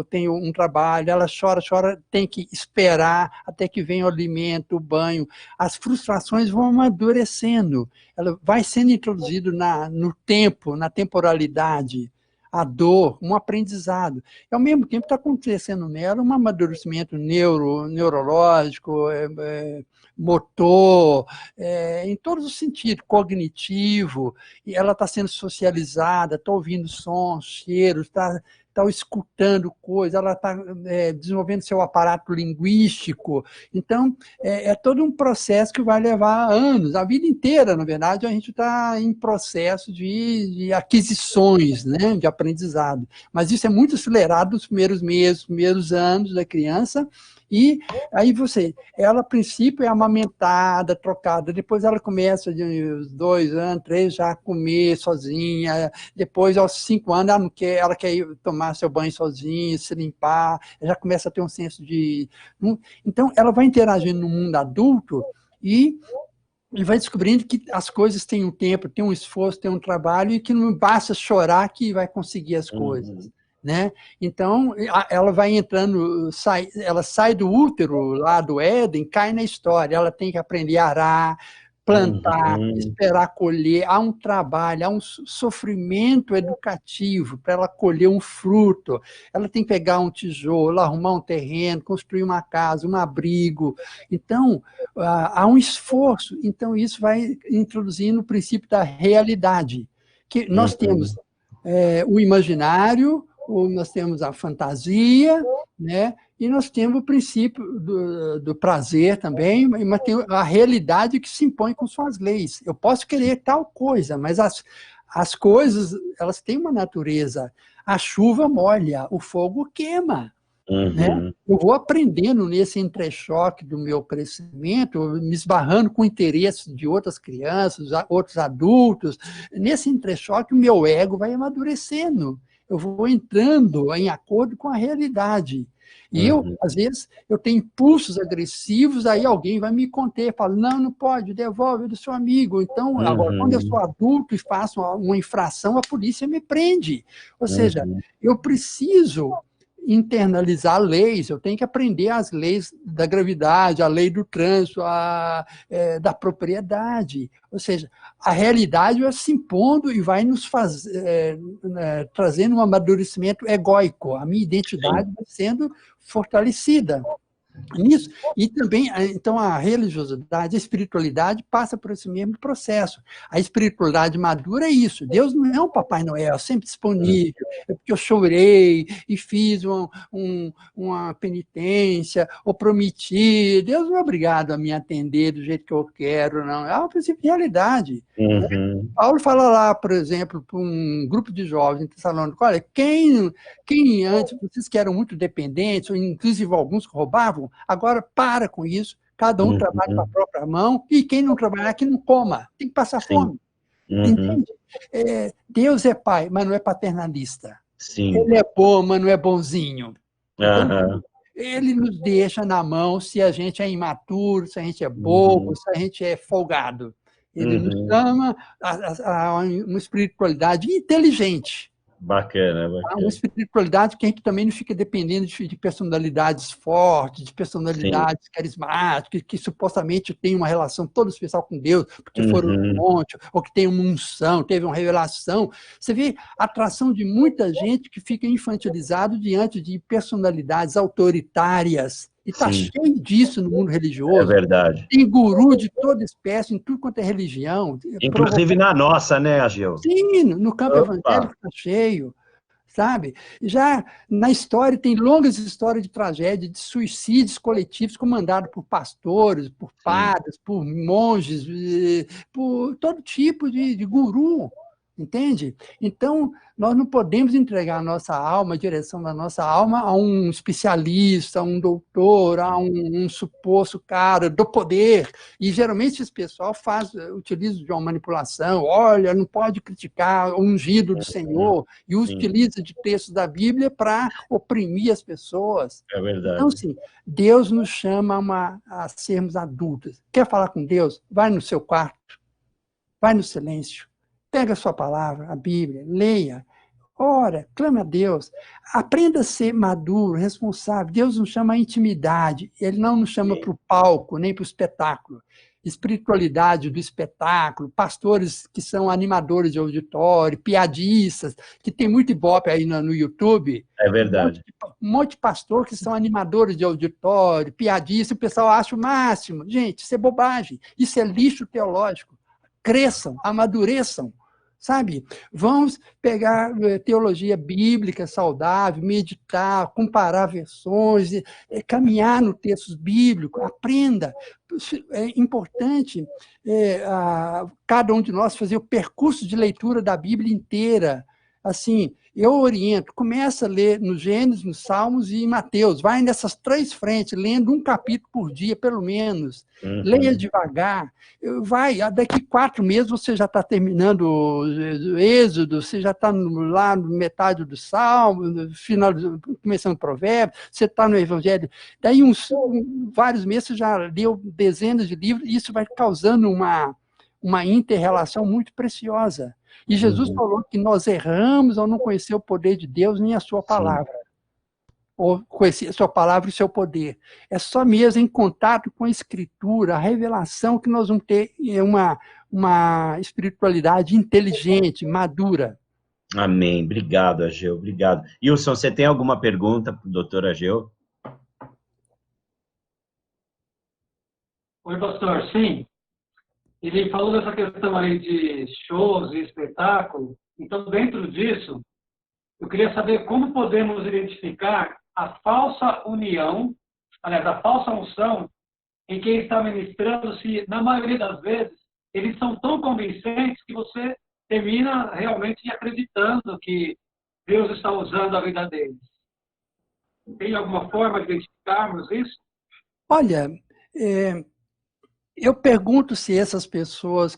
tem um trabalho, ela chora, tem que esperar até que venha o alimento, o banho, as frustrações vão amadurecendo, ela vai sendo introduzido no tempo, na temporalidade, a dor, um aprendizado. E, ao mesmo tempo, está acontecendo nela um amadurecimento neurológico, motor, em todos os sentidos, cognitivo, e ela está sendo socializada, está ouvindo sons, cheiros, está escutando coisas, ela está desenvolvendo seu aparato linguístico. Então, é todo um processo que vai levar anos, a vida inteira, na verdade, a gente está em processo de aquisições, né, de aprendizado. Mas isso é muito acelerado nos primeiros meses, primeiros anos da criança, e aí ela a princípio é amamentada, trocada, depois ela começa de uns 2 anos, 3, já a comer sozinha, depois aos 5 anos ela quer tomar seu banho sozinha, se limpar, já começa a ter um senso de... Então ela vai interagindo no mundo adulto e vai descobrindo que as coisas têm um tempo, têm um esforço, têm um trabalho e que não basta chorar que vai conseguir as coisas. Né? Então, ela vai entrando, ela sai do útero lá do Éden, cai na história, ela tem que aprender a arar, plantar, esperar colher, há um trabalho, há um sofrimento educativo para ela colher um fruto, ela tem que pegar um tijolo, arrumar um terreno, construir uma casa, um abrigo, então há um esforço, então isso vai introduzindo o princípio da realidade, que nós temos o imaginário, nós temos a fantasia, né? E nós temos o princípio do prazer também, mas tem a realidade que se impõe com suas leis. Eu posso querer tal coisa, mas as coisas, elas têm uma natureza. A chuva molha, o fogo queima. Né? Eu vou aprendendo nesse entrechoque do meu crescimento, me esbarrando com o interesse de outras crianças, outros adultos. Nesse entrechoque, o meu ego vai amadurecendo. Eu vou entrando em acordo com a realidade. E às vezes, eu tenho impulsos agressivos, aí alguém vai me conter, fala, não pode, devolve do seu amigo. Então, agora, quando eu sou adulto e faço uma infração, a polícia me prende. Ou seja, eu preciso internalizar leis, eu tenho que aprender as leis da gravidade, a lei do trânsito, da propriedade. Ou seja, a realidade vai se impondo e vai nos trazendo um amadurecimento egóico. A minha identidade vai sendo fortalecida. Nisso. E também, então, a religiosidade, a espiritualidade passa por esse mesmo processo. A espiritualidade madura é isso. Deus não é um Papai Noel, sempre disponível, é porque eu chorei e fiz uma penitência, ou prometi. Deus não é obrigado a me atender do jeito que eu quero, não. É um princípio de realidade. Né? Paulo fala lá, por exemplo, para um grupo de jovens em Tessalônica, olha, quem antes, vocês que eram muito dependentes, ou inclusive alguns que roubavam, agora para com isso, cada um trabalha com a própria mão, e quem não trabalhar, que não coma, tem que passar fome. Entende? Deus é pai, mas não é paternalista. Sim. Ele é bom, mas não é bonzinho. Então, ele nos deixa na mão se a gente é imaturo, se a gente é bobo, se a gente é folgado. Ele nos chama a uma espiritualidade inteligente. Bacana, Uma espiritualidade que a gente também não fica dependendo de personalidades fortes, de personalidades carismáticas, que supostamente têm uma relação toda especial com Deus, porque foram no monte, ou que tem uma unção, teve uma revelação. Você vê a atração de muita gente que fica infantilizado diante de personalidades autoritárias. E está cheio disso no mundo religioso. É verdade. Tem guru de toda espécie, em tudo quanto é religião. Inclusive na nossa, né, Ageu? Sim, no campo evangélico está cheio, sabe? Já na história, tem longas histórias de tragédia, de suicídios coletivos comandados por pastores, por padres, por monges, por todo tipo de guru, entende? Então, nós não podemos entregar a nossa alma, a direção da nossa alma, a um especialista, a um doutor, a um suposto cara do poder. E, geralmente, esse pessoal utiliza de uma manipulação. Olha, não pode criticar o ungido do Senhor. E utiliza de textos da Bíblia para oprimir as pessoas. É verdade. Então, assim, Deus nos chama a sermos adultos. Quer falar com Deus? Vai no seu quarto. Vai no silêncio. Pega a sua palavra, a Bíblia, leia, ora, clame a Deus, aprenda a ser maduro, responsável. Deus nos chama a intimidade, Ele não nos chama para o palco, nem para o espetáculo. Espiritualidade do espetáculo, pastores que são animadores de auditório, piadistas, que tem muito ibope aí no YouTube. É verdade. Um monte de pastor que são animadores de auditório, piadistas, o pessoal acha o máximo. Gente, isso é bobagem, isso é lixo teológico. Cresçam, amadureçam, sabe? Vamos pegar teologia bíblica saudável, meditar, comparar versões, caminhar no textos bíblicos, aprenda. É importante cada um de nós fazer o percurso de leitura da Bíblia inteira. Assim, eu oriento, começa a ler no Gênesis, nos Salmos e em Mateus, vai nessas 3 frentes, lendo um capítulo por dia, pelo menos. Leia devagar. Vai, daqui 4 meses você já está terminando o Êxodo, você já está lá no metade do Salmo, no final, começando o Provérbio, você está no Evangelho. Daí, vários meses, você já leu dezenas de livros, e isso vai causando uma inter-relação muito preciosa. E Jesus falou que nós erramos ao não conhecer o poder de Deus nem a sua palavra. Ou conhecer a sua palavra e o seu poder. É só mesmo em contato com a Escritura, a revelação, que nós vamos ter uma espiritualidade inteligente, madura. Amém. Obrigado, Ageu. Obrigado. Wilson, você tem alguma pergunta para o doutor Ageu? Oi, pastor. Sim. Ele falou dessa questão aí de shows e espetáculo. Então, dentro disso, eu queria saber como podemos identificar a falsa união, aliás, a falsa unção em quem está ministrando, se, na maioria das vezes, eles são tão convincentes que você termina realmente acreditando que Deus está usando a vida deles. Tem alguma forma de identificarmos isso? Olha, eu pergunto se essas pessoas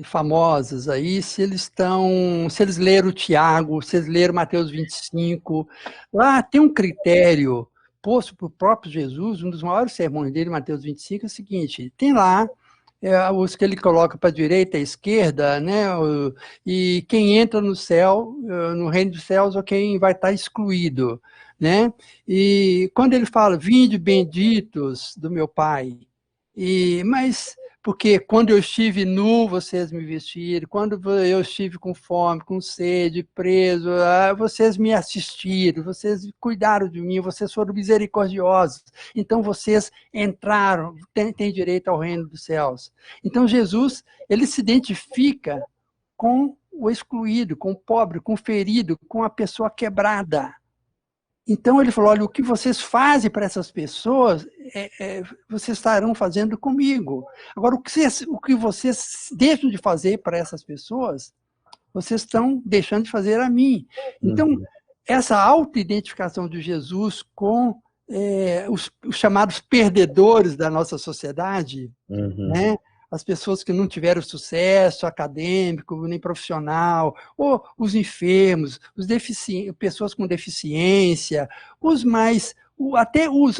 famosas aí, se eles leram o Tiago, se eles leram Mateus 25, lá tem um critério posto por próprio Jesus, um dos maiores sermões dele, Mateus 25, é o seguinte, tem lá os que ele coloca para a direita e à esquerda, né, e quem entra no céu, no reino dos céus, ou quem vai estar excluído, né, e quando ele fala, vinde benditos do meu Pai, mas porque quando eu estive nu, vocês me vestiram, quando eu estive com fome, com sede, preso, vocês me assistiram, vocês cuidaram de mim, vocês foram misericordiosos, então vocês entraram, têm direito ao reino dos céus. Então Jesus, ele se identifica com o excluído, com o pobre, com o ferido, com a pessoa quebrada. Então ele falou, olha, o que vocês fazem para essas pessoas, vocês estarão fazendo comigo. Agora, o que vocês deixam de fazer para essas pessoas, vocês estão deixando de fazer a mim. Então, essa auto-identificação de Jesus com os chamados perdedores da nossa sociedade, né? As pessoas que não tiveram sucesso acadêmico, nem profissional, ou os enfermos, pessoas com deficiência,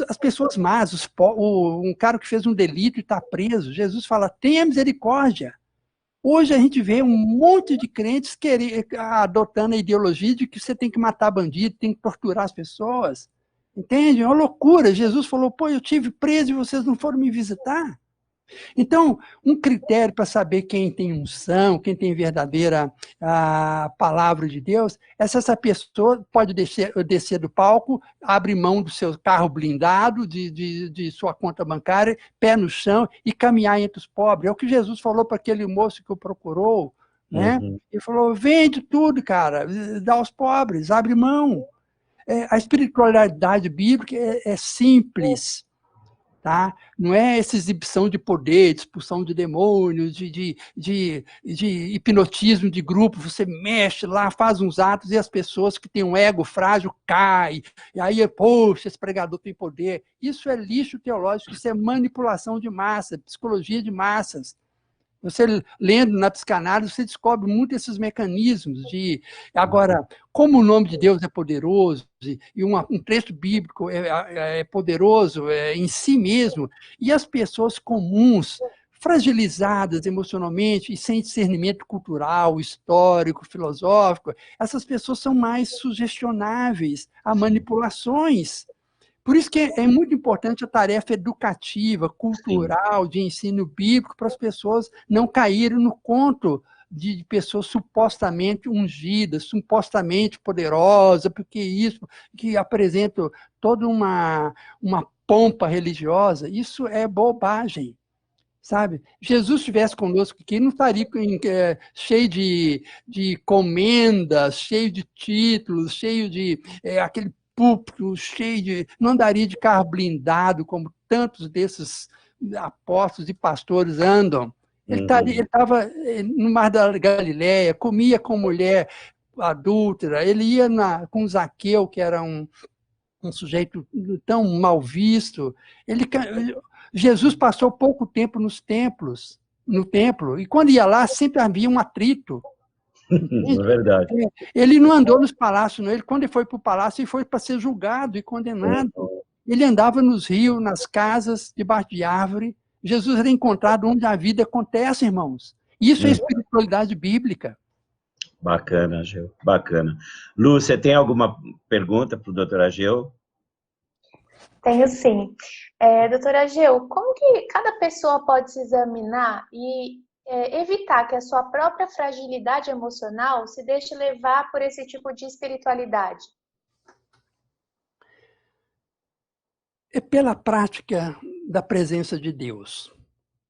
as pessoas más, um cara que fez um delito e está preso. Jesus fala, tenha misericórdia. Hoje a gente vê um monte de crentes adotando a ideologia de que você tem que matar bandido, tem que torturar as pessoas. Entende? É uma loucura. Jesus falou, pô, eu tive preso e vocês não foram me visitar. Então, um critério para saber quem tem unção, quem tem verdadeira palavra de Deus, é se essa pessoa pode descer do palco, abre mão do seu carro blindado, de sua conta bancária, pé no chão e caminhar entre os pobres. É o que Jesus falou para aquele moço que o procurou, né? Uhum. Ele falou, vende tudo, cara, dá aos pobres, abre mão. A espiritualidade bíblica é simples. Tá? Não é essa exibição de poder, de expulsão de demônios, de hipnotismo de grupo, você mexe lá, faz uns atos e as pessoas que têm um ego frágil caem, e aí, poxa, esse pregador tem poder. Isso é lixo teológico, isso é manipulação de massa, psicologia de massas. Você lendo na psicanálise, você descobre muito esses mecanismos de... Agora, como o nome de Deus é poderoso, e um texto bíblico é poderoso em si mesmo, e as pessoas comuns, fragilizadas emocionalmente e sem discernimento cultural, histórico, filosófico, essas pessoas são mais sugestionáveis a manipulações. Por isso que é muito importante a tarefa educativa, cultural, de ensino bíblico, para as pessoas não caírem no conto de pessoas supostamente ungidas, supostamente poderosas, porque isso, que apresentam toda uma pompa religiosa, isso é bobagem. Sabe? Jesus estivesse conosco aqui, não estaria cheio de comendas, cheio de títulos, cheio de aquele púlpito, cheio de... Não andaria de carro blindado, como tantos desses apóstolos e pastores andam. Ele estava no Mar da Galileia, comia com mulher adúltera, ele ia com Zaqueu, que era um sujeito tão mal visto. Jesus passou pouco tempo no templo, e quando ia lá, sempre havia um atrito. É verdade. Ele não andou nos palácios, não. Quando ele foi para o palácio, ele foi para ser julgado e condenado. Ele andava nos rios, nas casas, debaixo de árvore. Jesus era encontrado onde a vida acontece, irmãos. Isso é espiritualidade bíblica. Bacana, Ageu, bacana. Lu, você tem alguma pergunta para o doutor Ageu? Tenho sim. Doutora Ageu, como que cada pessoa pode se examinar e evitar que a sua própria fragilidade emocional se deixe levar por esse tipo de espiritualidade? É pela prática da presença de Deus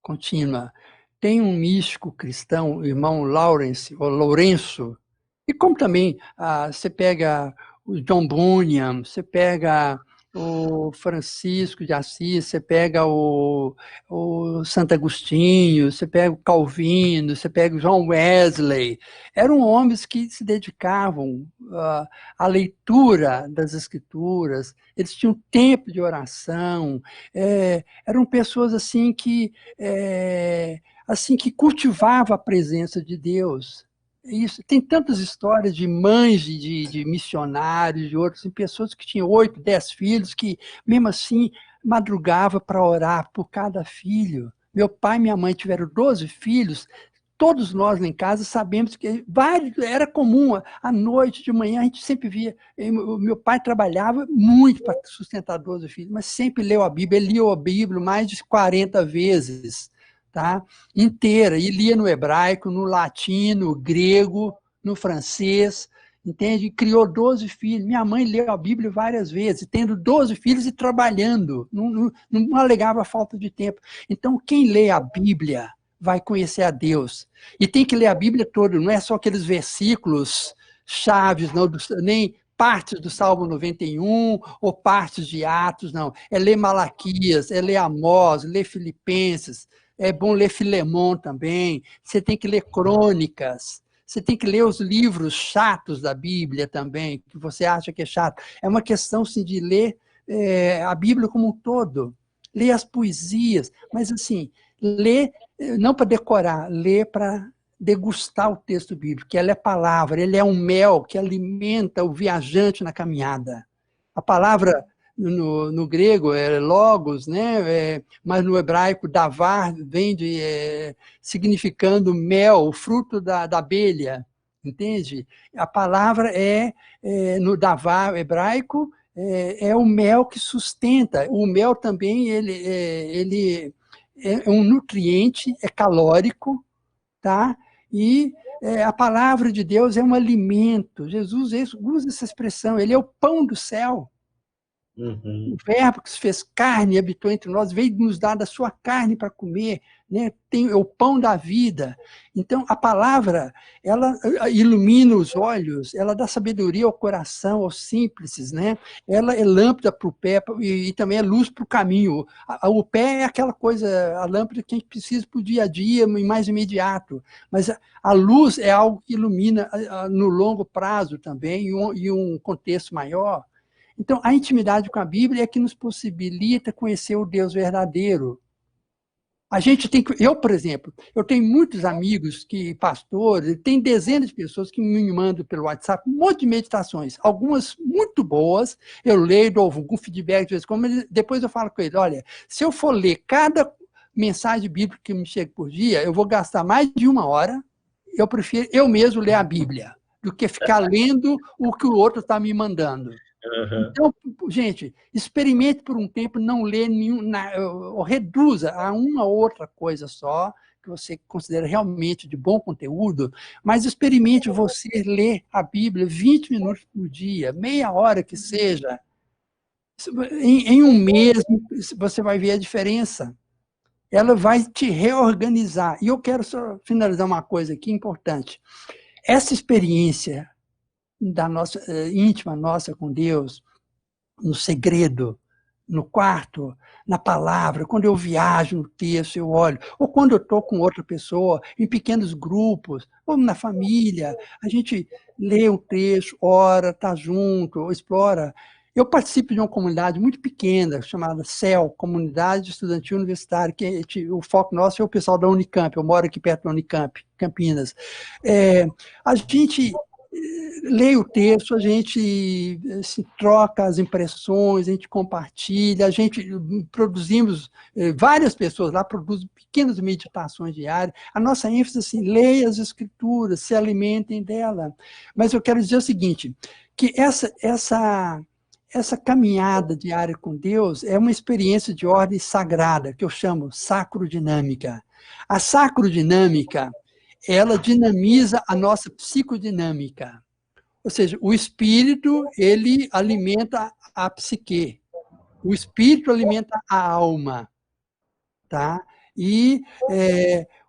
contínua. Tem um místico cristão, o irmão Lourenço, e como também você pega o John Bunyan, você pega o Francisco de Assis, você pega o Santo Agostinho, você pega o Calvino, você pega o John Wesley. Eram homens que se dedicavam à leitura das Escrituras, eles tinham tempo de oração, eram pessoas assim que cultivavam a presença de Deus. Isso. Tem tantas histórias de mães de missionários, de outros, pessoas que tinham 8, 10 filhos, que mesmo assim madrugava para orar por cada filho. Meu pai e minha mãe tiveram 12 filhos, todos nós lá em casa sabemos que era comum, à noite, de manhã, a gente sempre via. Meu pai trabalhava muito para sustentar 12 filhos, mas sempre leu a Bíblia, ele lia a Bíblia mais de 40 vezes. Tá? Inteira, e lia no hebraico, no latim, no grego, no francês, entende? E criou 12 filhos. Minha mãe leu a Bíblia várias vezes, tendo 12 filhos e trabalhando, não alegava falta de tempo. Então, quem lê a Bíblia vai conhecer a Deus. E tem que ler a Bíblia toda, não é só aqueles versículos chaves, não, nem partes do Salmo 91 ou partes de Atos, não. É ler Malaquias, é ler Amós, ler Filipenses. É bom ler Filemão também. Você tem que ler crônicas. Você tem que ler os livros chatos da Bíblia também, que você acha que é chato. É uma questão, sim, de ler a Bíblia como um todo. Ler as poesias. Mas, assim, ler não para decorar, ler para degustar o texto bíblico, que ela é palavra, ele é um mel que alimenta o viajante na caminhada. A palavra no grego é logos, né? Mas no hebraico davar vem significando mel, o fruto da abelha, entende? A palavra no davar hebraico é o mel que sustenta. O mel também ele é um nutriente, é calórico, tá? E a palavra de Deus é um alimento. Jesus usa essa expressão, ele é o pão do céu. O verbo que se fez carne e habitou entre nós, veio nos dar da sua carne para comer, né? É o pão da vida. Então, a palavra, ela ilumina os olhos, ela dá sabedoria ao coração, aos simples, né? Ela é lâmpada para o pé e também é luz para o caminho. O pé é aquela coisa, a lâmpada que a gente precisa para o dia a dia, mais imediato. Mas a luz é algo que ilumina no longo prazo também, e um contexto maior. Então, a intimidade com a Bíblia é que nos possibilita conhecer o Deus verdadeiro. A gente tem que... Eu, por exemplo, eu tenho muitos amigos, pastores, tem dezenas de pessoas que me mandam pelo WhatsApp um monte de meditações, algumas muito boas, eu leio, dou algum feedback, de vez em quando, mas depois eu falo com ele, olha, se eu for ler cada mensagem bíblica que me chega por dia, eu vou gastar mais de 1 hora, eu prefiro eu mesmo ler a Bíblia, do que ficar lendo o que o outro está me mandando. Então, gente, experimente por um tempo não ler ou reduza a uma outra coisa só, que você considera realmente de bom conteúdo, mas experimente você ler a Bíblia 20 minutos por dia, meia hora que seja. Em um mês, você vai ver a diferença. Ela vai te reorganizar. E eu quero só finalizar uma coisa aqui importante. Essa experiência da nossa íntima nossa com Deus, no segredo, no quarto, na palavra, quando eu viajo no texto, eu olho, ou quando eu estou com outra pessoa, em pequenos grupos, ou na família, a gente lê um texto, ora, está junto, explora. Eu participo de uma comunidade muito pequena, chamada CEL, Comunidade Estudantil Universitária, que o foco nosso é o pessoal da Unicamp, eu moro aqui perto da Unicamp, Campinas. A gente lê o texto, a gente se troca as impressões, a gente compartilha, a gente produzimos, várias pessoas lá produzem pequenas meditações diárias. A nossa ênfase é assim, leia as escrituras, se alimentem dela. Mas eu quero dizer o seguinte, que essa caminhada diária com Deus é uma experiência de ordem sagrada, que eu chamo sacrodinâmica. A sacrodinâmica, ela dinamiza a nossa psicodinâmica. Ou seja, o espírito, ele alimenta a psique. O espírito alimenta a alma. Tá? E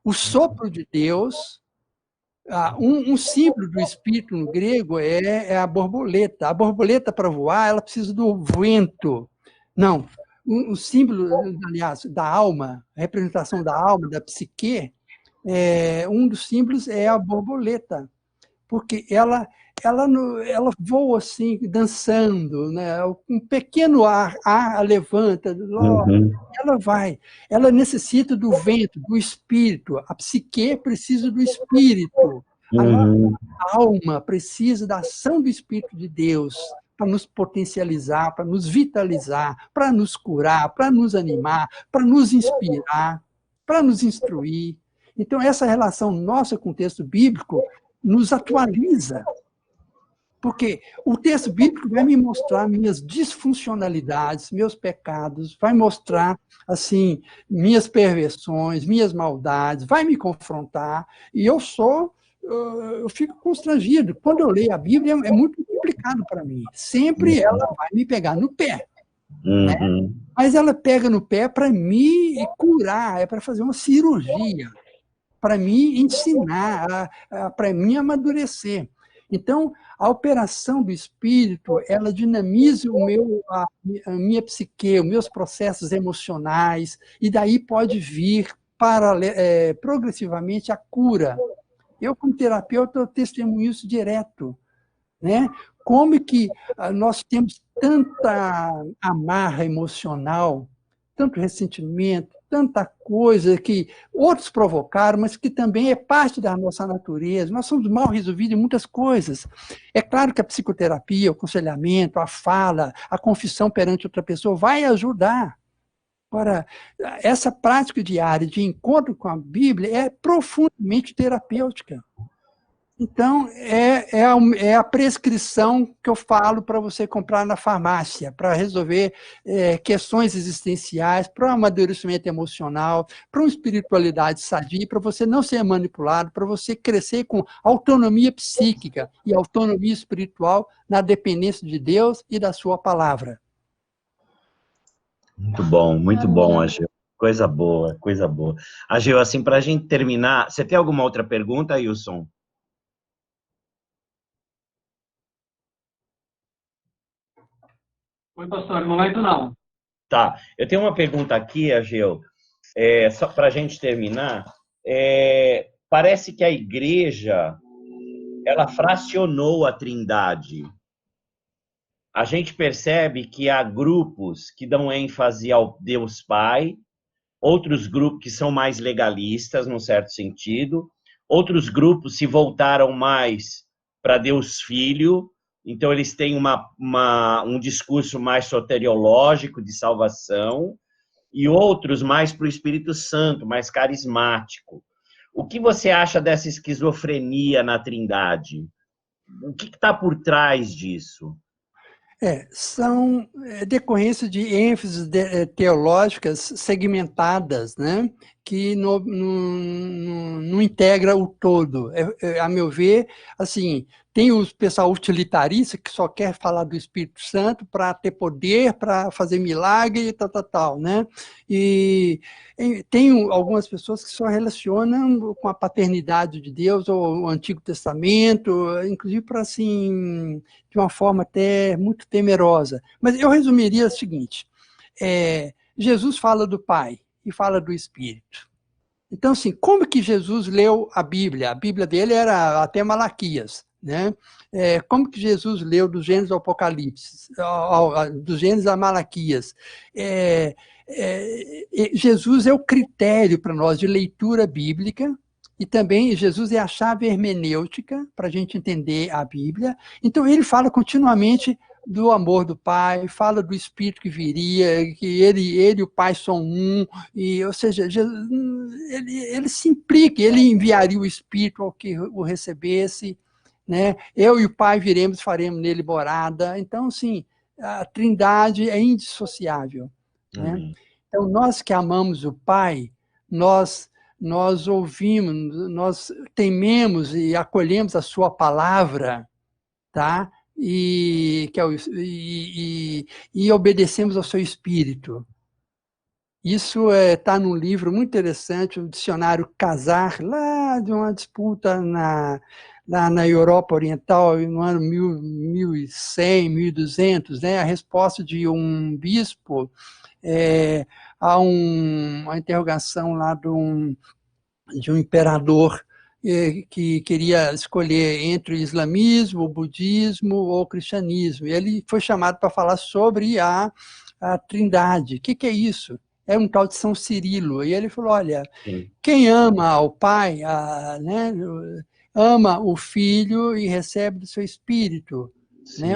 o sopro de Deus, um símbolo do espírito no grego é a borboleta. A borboleta, para voar, ela precisa do vento. Não, um símbolo, aliás, da alma, a representação da alma, da psique, um dos símbolos é a borboleta, porque ela voa assim, dançando, né? Um pequeno ar levanta, ela necessita do vento, do espírito, a psique precisa do espírito, a nossa alma precisa da ação do Espírito de Deus, para nos potencializar, para nos vitalizar, para nos curar, para nos animar, para nos inspirar, para nos instruir. Então, essa relação nossa com o texto bíblico nos atualiza. Porque o texto bíblico vai me mostrar minhas disfuncionalidades, meus pecados, vai mostrar, assim, minhas perversões, minhas maldades, vai me confrontar, e eu fico constrangido. Quando eu leio a Bíblia, é muito complicado para mim. Sempre ela vai me pegar no pé. Né? Mas ela pega no pé para me curar, é para fazer uma cirurgia, para me ensinar, para me amadurecer. Então, a operação do Espírito, ela dinamiza a minha psique, os meus processos emocionais, e daí pode vir progressivamente a cura. Eu, como terapeuta, eu testemunho isso direto. Né? Como que nós temos tanta amarra emocional, tanto ressentimento, tanta coisa que outros provocaram, mas que também é parte da nossa natureza. Nós somos mal resolvidos em muitas coisas. É claro que a psicoterapia, o aconselhamento, a fala, a confissão perante outra pessoa vai ajudar. Agora, essa prática diária de encontro com a Bíblia é profundamente terapêutica. Então, é a prescrição que eu falo para você comprar na farmácia, para resolver questões existenciais, para um amadurecimento emocional, para uma espiritualidade sadia, para você não ser manipulado, para você crescer com autonomia psíquica e autonomia espiritual na dependência de Deus e da sua palavra. Muito bom, Ageu. Coisa boa, coisa boa. Ageu, assim, para a gente terminar, você tem alguma outra pergunta, Wilson? Oi, pastor, no momento não. Tá, eu tenho uma pergunta aqui, Ageu, só para a gente terminar. Parece que a igreja, ela fracionou a Trindade. A gente percebe que há grupos que dão ênfase ao Deus Pai, outros grupos que são mais legalistas, num certo sentido, outros grupos se voltaram mais para Deus Filho, então eles têm um discurso mais soteriológico de salvação, e outros mais para o Espírito Santo, mais carismático. O que você acha dessa esquizofrenia na Trindade? O que está por trás disso? São decorrência de ênfases teológicas segmentadas, né? Que não integra o todo. A meu ver, assim, tem o pessoal utilitarista que só quer falar do Espírito Santo para ter poder, para fazer milagre, tal, né? E tem algumas pessoas que só relacionam com a paternidade de Deus ou o Antigo Testamento, inclusive para, assim, de uma forma até muito temerosa. Mas eu resumiria o seguinte, Jesus fala do Pai e fala do Espírito. Então, assim, como que Jesus leu a Bíblia? A Bíblia dele era até Malaquias, né? Como que Jesus leu do Gênesis ao Apocalipse, do Gênesis a Malaquias? Jesus é o critério para nós de leitura bíblica, e também Jesus é a chave hermenêutica para a gente entender a Bíblia. Então, ele fala continuamente do amor do Pai, fala do Espírito que viria, que ele e o Pai são um, ou seja, Jesus, ele se implica, ele enviaria o Espírito ao que o recebesse, né? Eu e o Pai viremos, faremos nele morada. Então, sim, a Trindade é indissociável, né? Então, nós que amamos o Pai, nós ouvimos, nós tememos e acolhemos a sua palavra, tá? E obedecemos ao seu Espírito. Isso está num livro muito interessante, o dicionário Casar, lá de uma disputa lá na Europa Oriental, no ano 1100, 1200, né? A resposta de um bispo a uma interrogação lá de um imperador que queria escolher entre o islamismo, o budismo ou o cristianismo. E ele foi chamado para falar sobre a Trindade. O que é isso? É um tal de São Cirilo. E ele falou, olha, quem ama ao Pai, né, ama o Filho e recebe do seu Espírito. Né?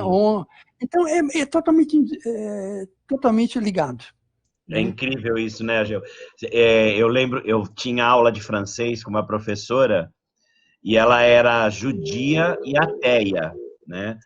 Então, é totalmente ligado. É incrível isso, né, Gil? Eu lembro, eu tinha aula de francês com uma professora e ela era judia e ateia, né?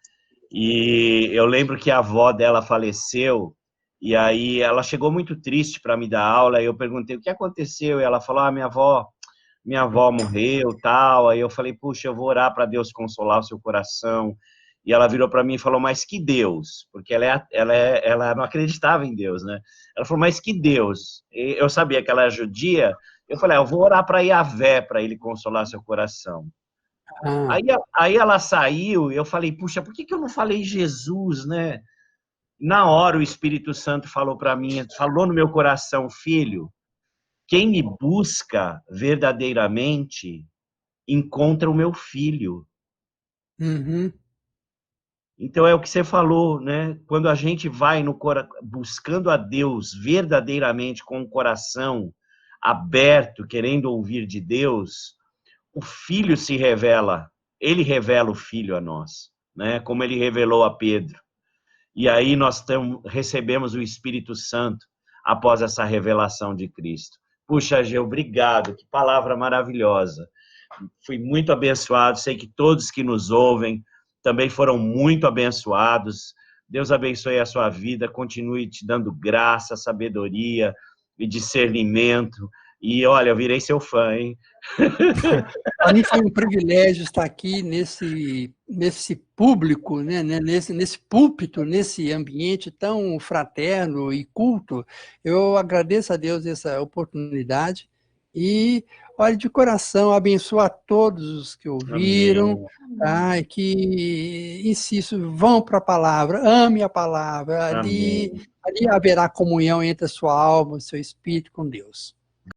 E eu lembro que a avó dela faleceu e aí ela chegou muito triste para me dar aula e eu perguntei o que aconteceu e ela falou, minha avó morreu, tal. Aí eu falei, puxa, eu vou orar para Deus consolar o seu coração. E ela virou para mim e falou, mas que Deus? Porque ela não acreditava em Deus, né? Ela falou, mas que Deus? E eu sabia que ela era judia. Eu falei, eu vou orar para Yahvé, para ele consolar seu coração. Aí ela saiu e eu falei, puxa, por que eu não falei Jesus, né? Na hora o Espírito Santo falou para mim, falou no meu coração, filho, quem me busca verdadeiramente encontra o meu filho. Então é o que você falou, né? Quando a gente vai buscando a Deus verdadeiramente com o coração, aberto, querendo ouvir de Deus, o Filho se revela, ele revela o Filho a nós, né? Como ele revelou a Pedro. E aí nós recebemos o Espírito Santo após essa revelação de Cristo. Puxa, Ageu, obrigado, que palavra maravilhosa. Fui muito abençoado, sei que todos que nos ouvem também foram muito abençoados. Deus abençoe a sua vida, continue te dando graça, sabedoria e discernimento. E olha, eu virei seu fã, hein? Para mim foi um privilégio estar aqui nesse público, né? nesse púlpito, nesse ambiente tão fraterno e culto. Eu agradeço a Deus essa oportunidade e, olha, de coração, abençoo a todos os que ouviram, tá? E que, insisto, vão para a palavra, ame a palavra, ali haverá comunhão entre a sua alma e o seu espírito com Deus.